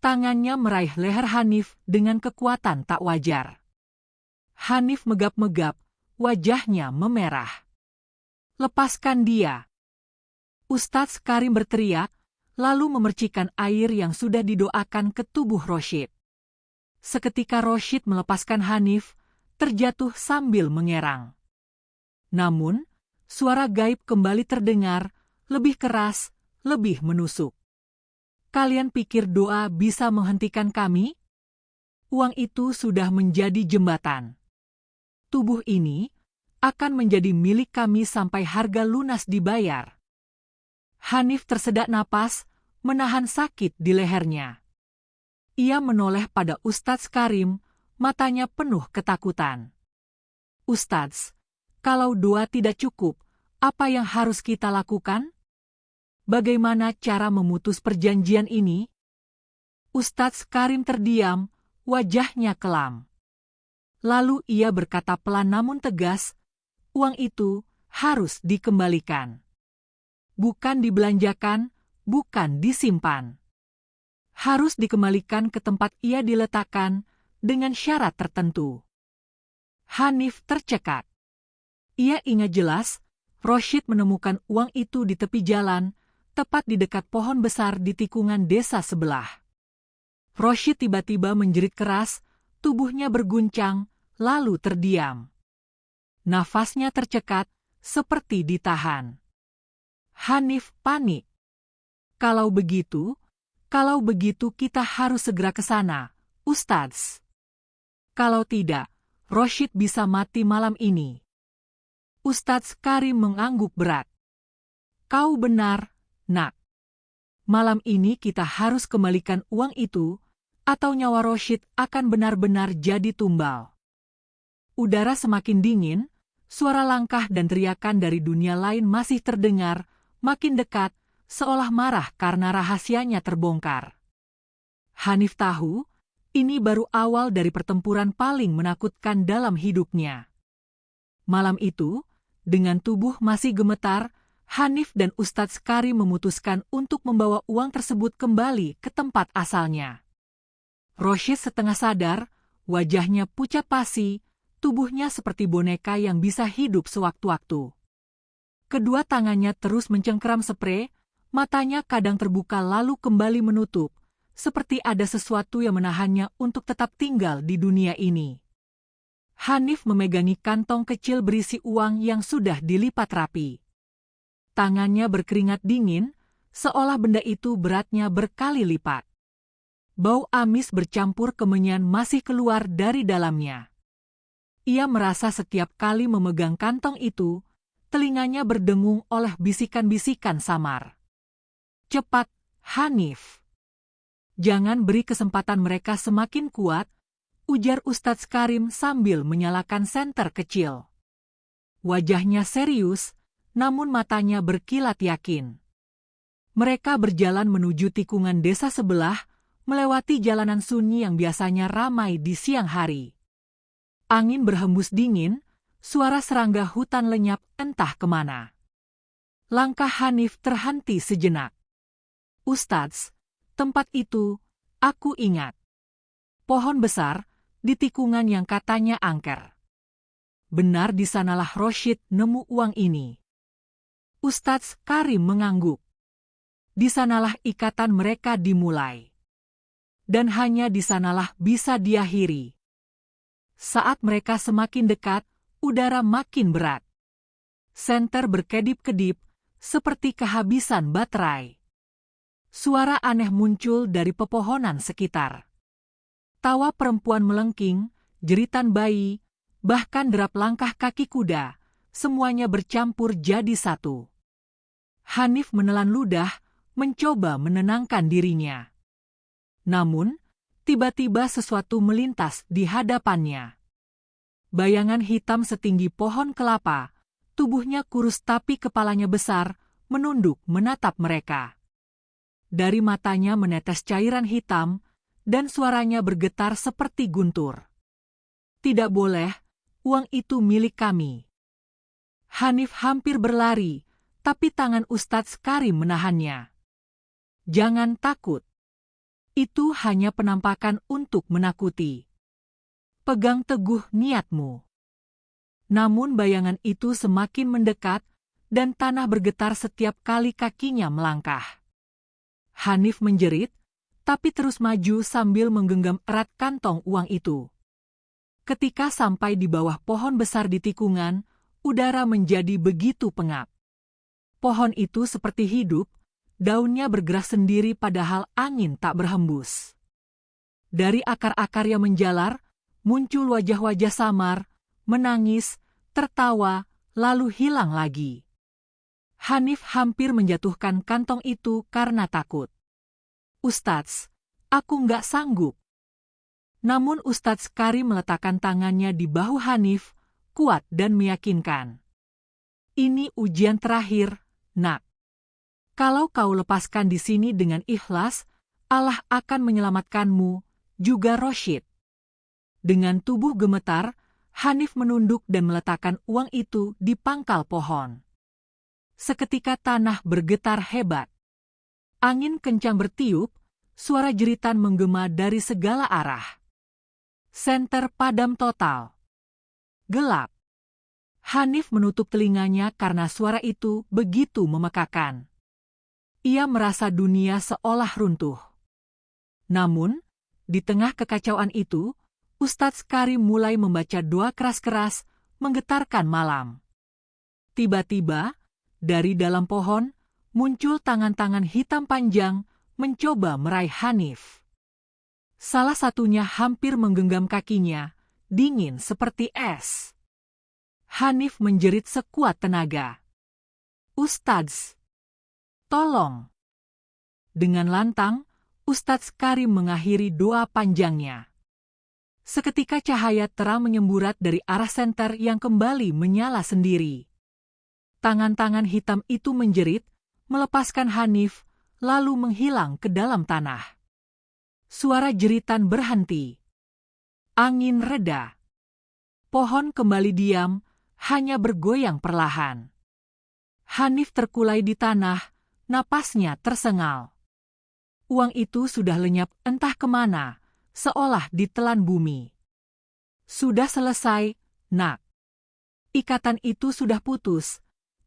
Tangannya meraih leher Hanif dengan kekuatan tak wajar. Hanif megap-megap, wajahnya memerah. Lepaskan dia. Ustadz Karim berteriak, lalu memercikkan air yang sudah didoakan ke tubuh Rashid. Seketika Rashid melepaskan Hanif, terjatuh sambil mengerang. Namun, Suara gaib kembali terdengar, lebih keras, lebih menusuk. Kalian pikir doa bisa menghentikan kami? Uang itu sudah menjadi jembatan. Tubuh ini akan menjadi milik kami sampai harga lunas dibayar. Hanif tersedak napas, menahan sakit di lehernya. Ia menoleh pada Ustadz Karim, matanya penuh ketakutan. Ustadz, kalau doa tidak cukup, apa yang harus kita lakukan? Bagaimana cara memutus perjanjian ini? Ustadz Karim terdiam, wajahnya kelam. Lalu ia berkata pelan namun tegas, uang itu harus dikembalikan. Bukan dibelanjakan, bukan disimpan. Harus dikembalikan ke tempat ia diletakkan dengan syarat tertentu. Hanif tercekat. Ia ingat jelas, Roshid menemukan uang itu di tepi jalan, tepat di dekat pohon besar di tikungan desa sebelah. Roshid tiba-tiba menjerit keras, tubuhnya berguncang, lalu terdiam. Nafasnya tercekat, seperti ditahan. Hanif panik. Kalau begitu kita harus segera ke sana, Ustadz. Kalau tidak, Roshid bisa mati malam ini. Ustadz Karim mengangguk berat. Kau benar, nak. Malam ini kita harus kembalikan uang itu, atau nyawa Roshid akan benar-benar jadi tumbal. Udara semakin dingin, suara langkah dan teriakan dari dunia lain masih terdengar, makin dekat, seolah marah karena rahasianya terbongkar. Hanif tahu, ini baru awal dari pertempuran paling menakutkan dalam hidupnya. Malam itu, dengan tubuh masih gemetar, Hanif dan Ustadz Karim memutuskan untuk membawa uang tersebut kembali ke tempat asalnya. Roshid setengah sadar, wajahnya pucat pasi, tubuhnya seperti boneka yang bisa hidup sewaktu-waktu. Kedua tangannya terus mencengkeram sprei, matanya kadang terbuka lalu kembali menutup, seperti ada sesuatu yang menahannya untuk tetap tinggal di dunia ini. Hanif memegangi kantong kecil berisi uang yang sudah dilipat rapi. Tangannya berkeringat dingin, seolah benda itu beratnya berkali lipat. Bau amis bercampur kemenyan masih keluar dari dalamnya. Ia merasa setiap kali memegang kantong itu, telinganya berdengung oleh bisikan-bisikan samar. Cepat, Hanif. Jangan beri kesempatan mereka semakin kuat, ujar Ustadz Karim sambil menyalakan senter kecil. Wajahnya serius, namun matanya berkilat yakin. Mereka berjalan menuju tikungan desa sebelah, melewati jalanan sunyi yang biasanya ramai di siang hari. Angin berhembus dingin, suara serangga hutan lenyap entah kemana. Langkah Hanif terhenti sejenak. Ustadz, tempat itu, aku ingat. Pohon besar, di tikungan yang katanya angker. Benar di sanalah Roshid nemu uang ini. Ustadz Karim mengangguk. Di sanalah ikatan mereka dimulai. Dan hanya di sanalah bisa diakhiri. Saat mereka semakin dekat, udara makin berat. Senter berkedip-kedip, seperti kehabisan baterai. Suara aneh muncul dari pepohonan sekitar. Tawa perempuan melengking, jeritan bayi, bahkan derap langkah kaki kuda, semuanya bercampur jadi satu. Hanif menelan ludah, mencoba menenangkan dirinya. Namun, tiba-tiba sesuatu melintas di hadapannya. Bayangan hitam setinggi pohon kelapa, tubuhnya kurus tapi kepalanya besar, menunduk menatap mereka. Dari matanya menetes cairan hitam, dan suaranya bergetar seperti guntur. Tidak boleh, uang itu milik kami. Hanif hampir berlari, tapi tangan Ustadz Karim menahannya. Jangan takut. Itu hanya penampakan untuk menakuti. Pegang teguh niatmu. Namun bayangan itu semakin mendekat, dan tanah bergetar setiap kali kakinya melangkah. Hanif menjerit, tapi terus maju sambil menggenggam erat kantong uang itu. Ketika sampai di bawah pohon besar di tikungan, udara menjadi begitu pengap. Pohon itu seperti hidup, daunnya bergerak sendiri padahal angin tak berhembus. Dari akar-akar yang menjalar, muncul wajah-wajah samar, menangis, tertawa, lalu hilang lagi. Hanif hampir menjatuhkan kantong itu karena takut. "Ustadz, aku nggak sanggup." Namun Ustadz Karim meletakkan tangannya di bahu Hanif, kuat dan meyakinkan. "Ini ujian terakhir, nak. Kalau kau lepaskan di sini dengan ikhlas, Allah akan menyelamatkanmu, juga Roshid." Dengan tubuh gemetar, Hanif menunduk dan meletakkan uang itu di pangkal pohon. Seketika tanah bergetar hebat. Angin kencang bertiup, suara jeritan menggema dari segala arah. Senter padam total. Gelap. Hanif menutup telinganya karena suara itu begitu memekakan. Ia merasa dunia seolah runtuh. Namun, di tengah kekacauan itu, Ustadz Karim mulai membaca doa keras-keras, menggetarkan malam. Tiba-tiba, dari dalam pohon, muncul tangan-tangan hitam panjang, mencoba meraih Hanif. Salah satunya hampir menggenggam kakinya, dingin seperti es. Hanif menjerit sekuat tenaga. "Ustadz, tolong!" Dengan lantang, Ustadz Karim mengakhiri doa panjangnya. Seketika cahaya terang menyemburat dari arah senter yang kembali menyala sendiri. Tangan-tangan hitam itu menjerit, melepaskan Hanif, lalu menghilang ke dalam tanah. Suara jeritan berhenti. Angin reda. Pohon kembali diam, hanya bergoyang perlahan. Hanif terkulai di tanah, napasnya tersengal. Uang itu sudah lenyap entah kemana, seolah ditelan bumi. "Sudah selesai, nak. Ikatan itu sudah putus,"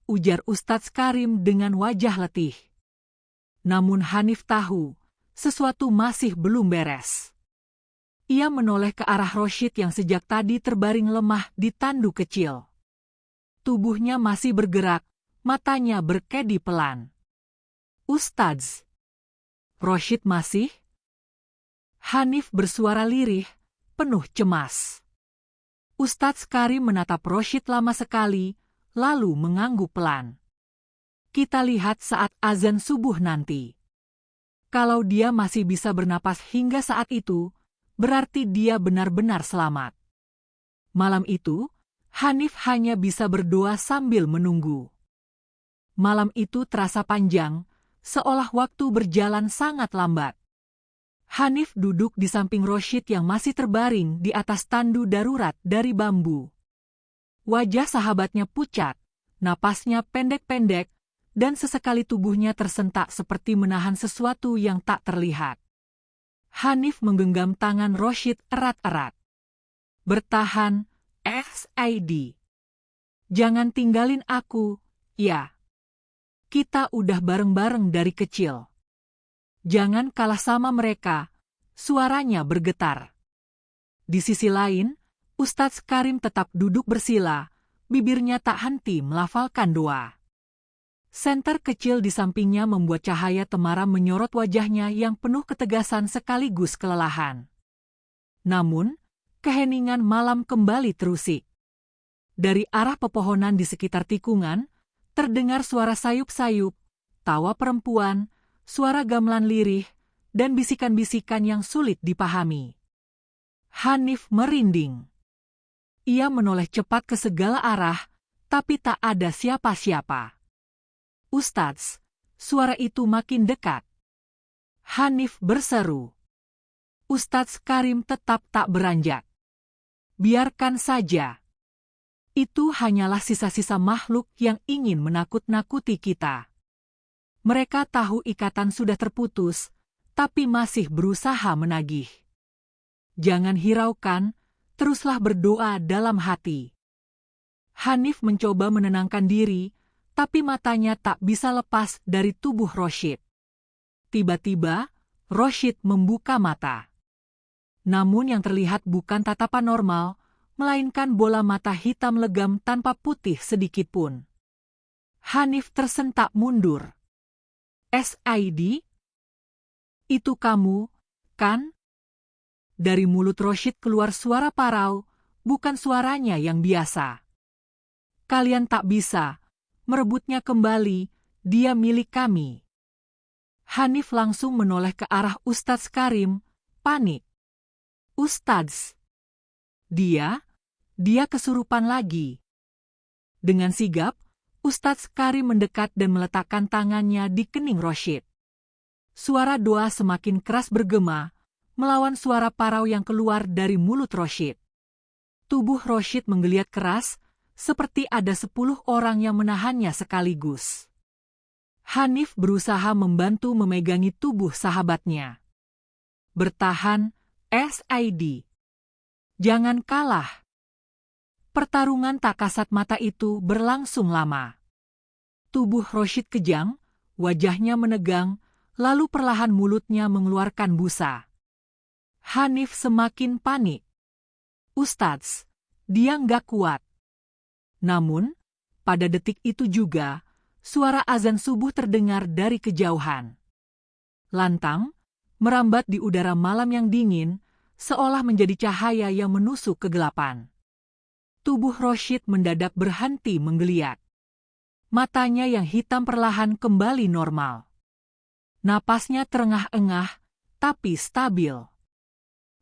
ujar Ustadz Karim dengan wajah letih. Namun Hanif tahu, sesuatu masih belum beres. Ia menoleh ke arah Roshid yang sejak tadi terbaring lemah di tanduk kecil. Tubuhnya masih bergerak, matanya berkedip pelan. "Ustadz, Roshid masih?" Hanif bersuara lirih, penuh cemas. Ustadz Karim menatap Roshid lama sekali, lalu mengangguk pelan. "Kita lihat saat azan subuh nanti. Kalau dia masih bisa bernapas hingga saat itu, berarti dia benar-benar selamat." Malam itu, Hanif hanya bisa berdoa sambil menunggu. Malam itu terasa panjang, seolah waktu berjalan sangat lambat. Hanif duduk di samping Roshid yang masih terbaring di atas tandu darurat dari bambu. Wajah sahabatnya pucat, napasnya pendek-pendek, dan sesekali tubuhnya tersentak seperti menahan sesuatu yang tak terlihat. Hanif menggenggam tangan Roshid erat-erat. "Bertahan, SID. Jangan tinggalin aku, ya. Kita udah bareng-bareng dari kecil. Jangan kalah sama mereka," suaranya bergetar. Di sisi lain, Ustadz Karim tetap duduk bersila, bibirnya tak henti melafalkan doa. Senter kecil di sampingnya membuat cahaya temaram menyorot wajahnya yang penuh ketegasan sekaligus kelelahan. Namun, keheningan malam kembali terusik. Dari arah pepohonan di sekitar tikungan, terdengar suara sayup-sayup, tawa perempuan, suara gamelan lirih, dan bisikan-bisikan yang sulit dipahami. Hanif merinding. Ia menoleh cepat ke segala arah, tapi tak ada siapa-siapa. "Ustadz," suara itu makin dekat. Hanif berseru. Ustadz Karim tetap tak beranjak. "Biarkan saja. Itu hanyalah sisa-sisa makhluk yang ingin menakut-nakuti kita. Mereka tahu ikatan sudah terputus, tapi masih berusaha menagih. Jangan hiraukan, teruslah berdoa dalam hati." Hanif mencoba menenangkan diri, tapi matanya tak bisa lepas dari tubuh Roshid. Tiba-tiba, Roshid membuka mata. Namun yang terlihat bukan tatapan normal, melainkan bola mata hitam legam tanpa putih sedikit pun. Hanif tersentak mundur. "SID? Itu kamu, kan?" Dari mulut Rashid keluar suara parau, bukan suaranya yang biasa. "Kalian tak bisa merebutnya kembali, dia milik kami." Hanif langsung menoleh ke arah Ustadz Karim, panik. "Ustadz, dia kesurupan lagi." Dengan sigap, Ustadz Karim mendekat dan meletakkan tangannya di kening Rashid. Suara doa semakin keras bergema, melawan suara parau yang keluar dari mulut Rashid. Tubuh Rashid menggeliat keras, seperti ada 10 orang yang menahannya sekaligus. Hanif berusaha membantu memegangi tubuh sahabatnya. "Bertahan, SID. Jangan kalah." Pertarungan tak kasat mata itu berlangsung lama. Tubuh Rashid kejang, wajahnya menegang, lalu perlahan mulutnya mengeluarkan busa. Hanif semakin panik. "Ustadz, dia nggak kuat." Namun, pada detik itu juga, suara azan subuh terdengar dari kejauhan. Lantang, merambat di udara malam yang dingin, seolah menjadi cahaya yang menusuk kegelapan. Tubuh Rashid mendadak berhenti menggeliat. Matanya yang hitam perlahan kembali normal. Napasnya terengah-engah, tapi stabil.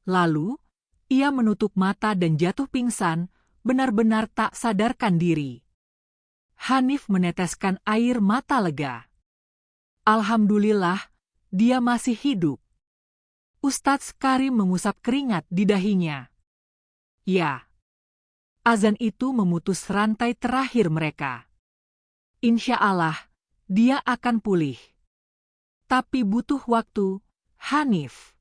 Lalu, ia menutup mata dan jatuh pingsan, benar-benar tak sadarkan diri. Hanif meneteskan air mata lega. Alhamdulillah, dia masih hidup. Ustadz Karim mengusap keringat di dahinya. Ya. Azan itu memutus rantai terakhir mereka. Insya Allah, dia akan pulih. Tapi butuh waktu, Hanif.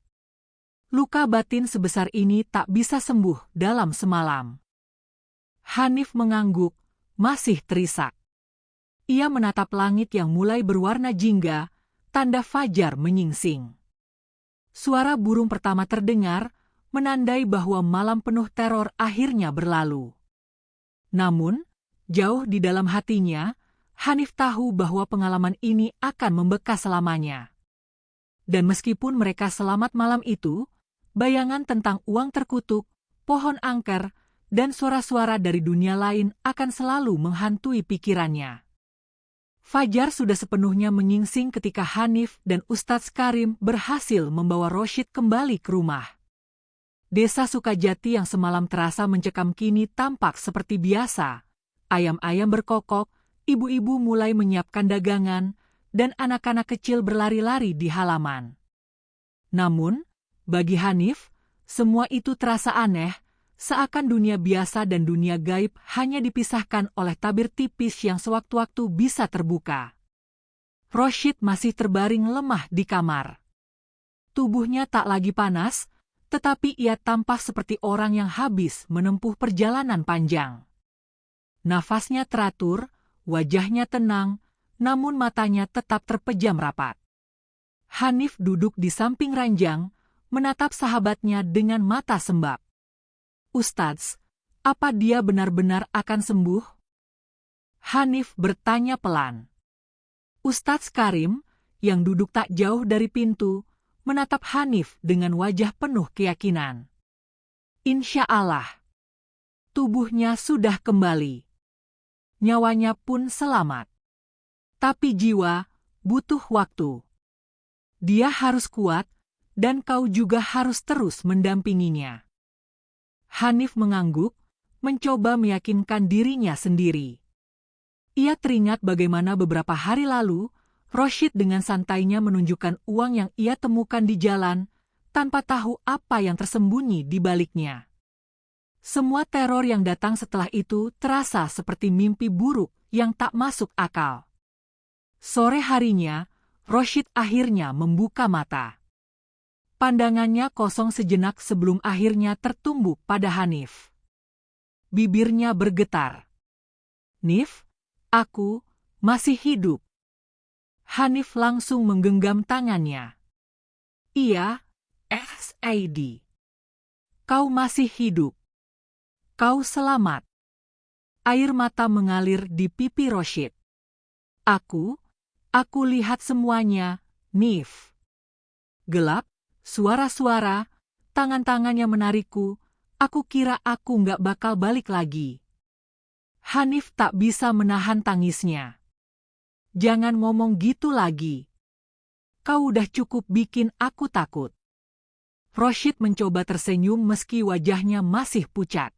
Luka batin sebesar ini tak bisa sembuh dalam semalam. Hanif mengangguk, masih terisak. Ia menatap langit yang mulai berwarna jingga, tanda fajar menyingsing. Suara burung pertama terdengar, menandai bahwa malam penuh teror akhirnya berlalu. Namun, jauh di dalam hatinya, Hanif tahu bahwa pengalaman ini akan membekas selamanya. Dan meskipun mereka selamat malam itu, bayangan tentang uang terkutuk, pohon angker, dan suara-suara dari dunia lain akan selalu menghantui pikirannya. Fajar sudah sepenuhnya menyingsing ketika Hanif dan Ustadz Karim berhasil membawa Rashid kembali ke rumah. Desa Sukajati yang semalam terasa mencekam kini tampak seperti biasa. Ayam-ayam berkokok, ibu-ibu mulai menyiapkan dagangan, dan anak-anak kecil berlari-lari di halaman. Namun, bagi Hanif, semua itu terasa aneh, seakan dunia biasa dan dunia gaib hanya dipisahkan oleh tabir tipis yang sewaktu-waktu bisa terbuka. Rashid masih terbaring lemah di kamar. Tubuhnya tak lagi panas, tetapi ia tampak seperti orang yang habis menempuh perjalanan panjang. Nafasnya teratur, wajahnya tenang, namun matanya tetap terpejam rapat. Hanif duduk di samping ranjang, menatap sahabatnya dengan mata sembab. "Ustadz, apa dia benar-benar akan sembuh?" Hanif bertanya pelan. Ustadz Karim, yang duduk tak jauh dari pintu, menatap Hanif dengan wajah penuh keyakinan. "Insya Allah." Tubuhnya sudah kembali. Nyawanya pun selamat. Tapi jiwa butuh waktu. Dia harus kuat, dan kau juga harus terus mendampinginya. Hanif mengangguk, mencoba meyakinkan dirinya sendiri. Ia teringat bagaimana beberapa hari lalu, Rashid dengan santainya menunjukkan uang yang ia temukan di jalan, tanpa tahu apa yang tersembunyi di baliknya. Semua teror yang datang setelah itu terasa seperti mimpi buruk yang tak masuk akal. Sore harinya, Rashid akhirnya membuka mata. Pandangannya kosong sejenak sebelum akhirnya tertumbuk pada Hanif. Bibirnya bergetar. "Nif, aku masih hidup." Hanif langsung menggenggam tangannya. "Iya, SID. Kau masih hidup." Kau selamat. Air mata mengalir di pipi Rashid. Aku lihat semuanya, Nif. Gelap, suara-suara, tangan-tangannya menarikku, aku kira aku nggak bakal balik lagi. Hanif tak bisa menahan tangisnya. Jangan ngomong gitu lagi. Kau udah cukup bikin aku takut. Rashid mencoba tersenyum meski wajahnya masih pucat.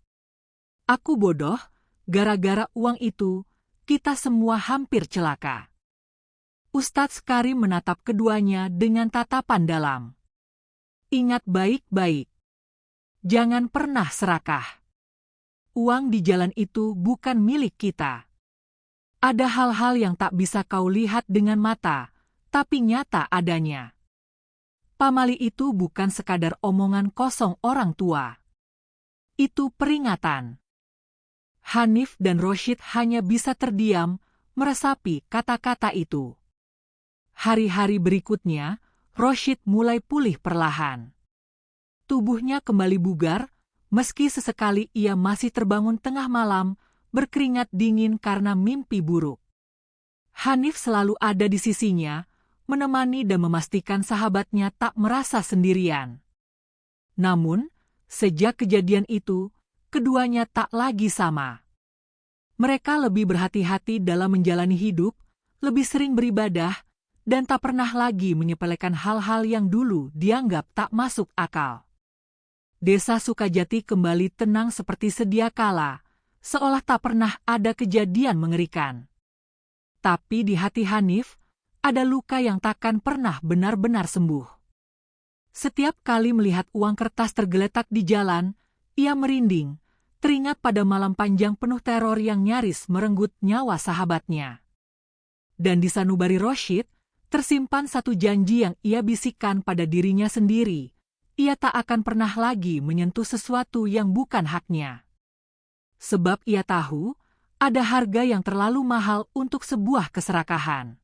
Aku bodoh, gara-gara uang itu, kita semua hampir celaka. Ustadz Karim menatap keduanya dengan tatapan dalam. Ingat baik-baik. Jangan pernah serakah. Uang di jalan itu bukan milik kita. Ada hal-hal yang tak bisa kau lihat dengan mata, tapi nyata adanya. Pamali itu bukan sekadar omongan kosong orang tua. Itu peringatan. Hanif dan Rashid hanya bisa terdiam, meresapi kata-kata itu. Hari-hari berikutnya, Rashid mulai pulih perlahan. Tubuhnya kembali bugar, meski sesekali ia masih terbangun tengah malam, berkeringat dingin karena mimpi buruk. Hanif selalu ada di sisinya, menemani dan memastikan sahabatnya tak merasa sendirian. Namun, sejak kejadian itu, keduanya tak lagi sama. Mereka lebih berhati-hati dalam menjalani hidup, lebih sering beribadah, dan tak pernah lagi menyepelekan hal-hal yang dulu dianggap tak masuk akal. Desa Sukajati kembali tenang seperti sedia kala, seolah tak pernah ada kejadian mengerikan. Tapi di hati Hanif, ada luka yang takkan pernah benar-benar sembuh. Setiap kali melihat uang kertas tergeletak di jalan, ia merinding, teringat pada malam panjang penuh teror yang nyaris merenggut nyawa sahabatnya. Dan di sanubari Rashid, tersimpan satu janji yang ia bisikkan pada dirinya sendiri. Ia tak akan pernah lagi menyentuh sesuatu yang bukan haknya. Sebab ia tahu, ada harga yang terlalu mahal untuk sebuah keserakahan.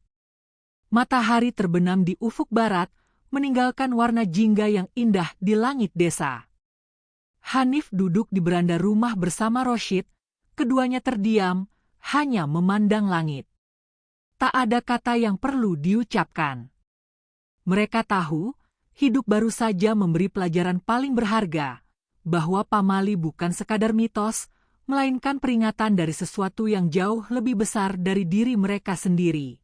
Matahari terbenam di ufuk barat, meninggalkan warna jingga yang indah di langit desa. Hanif duduk di beranda rumah bersama Rashid, keduanya terdiam, hanya memandang langit. Tak ada kata yang perlu diucapkan. Mereka tahu, hidup baru saja memberi pelajaran paling berharga, bahwa pamali bukan sekadar mitos, melainkan peringatan dari sesuatu yang jauh lebih besar dari diri mereka sendiri.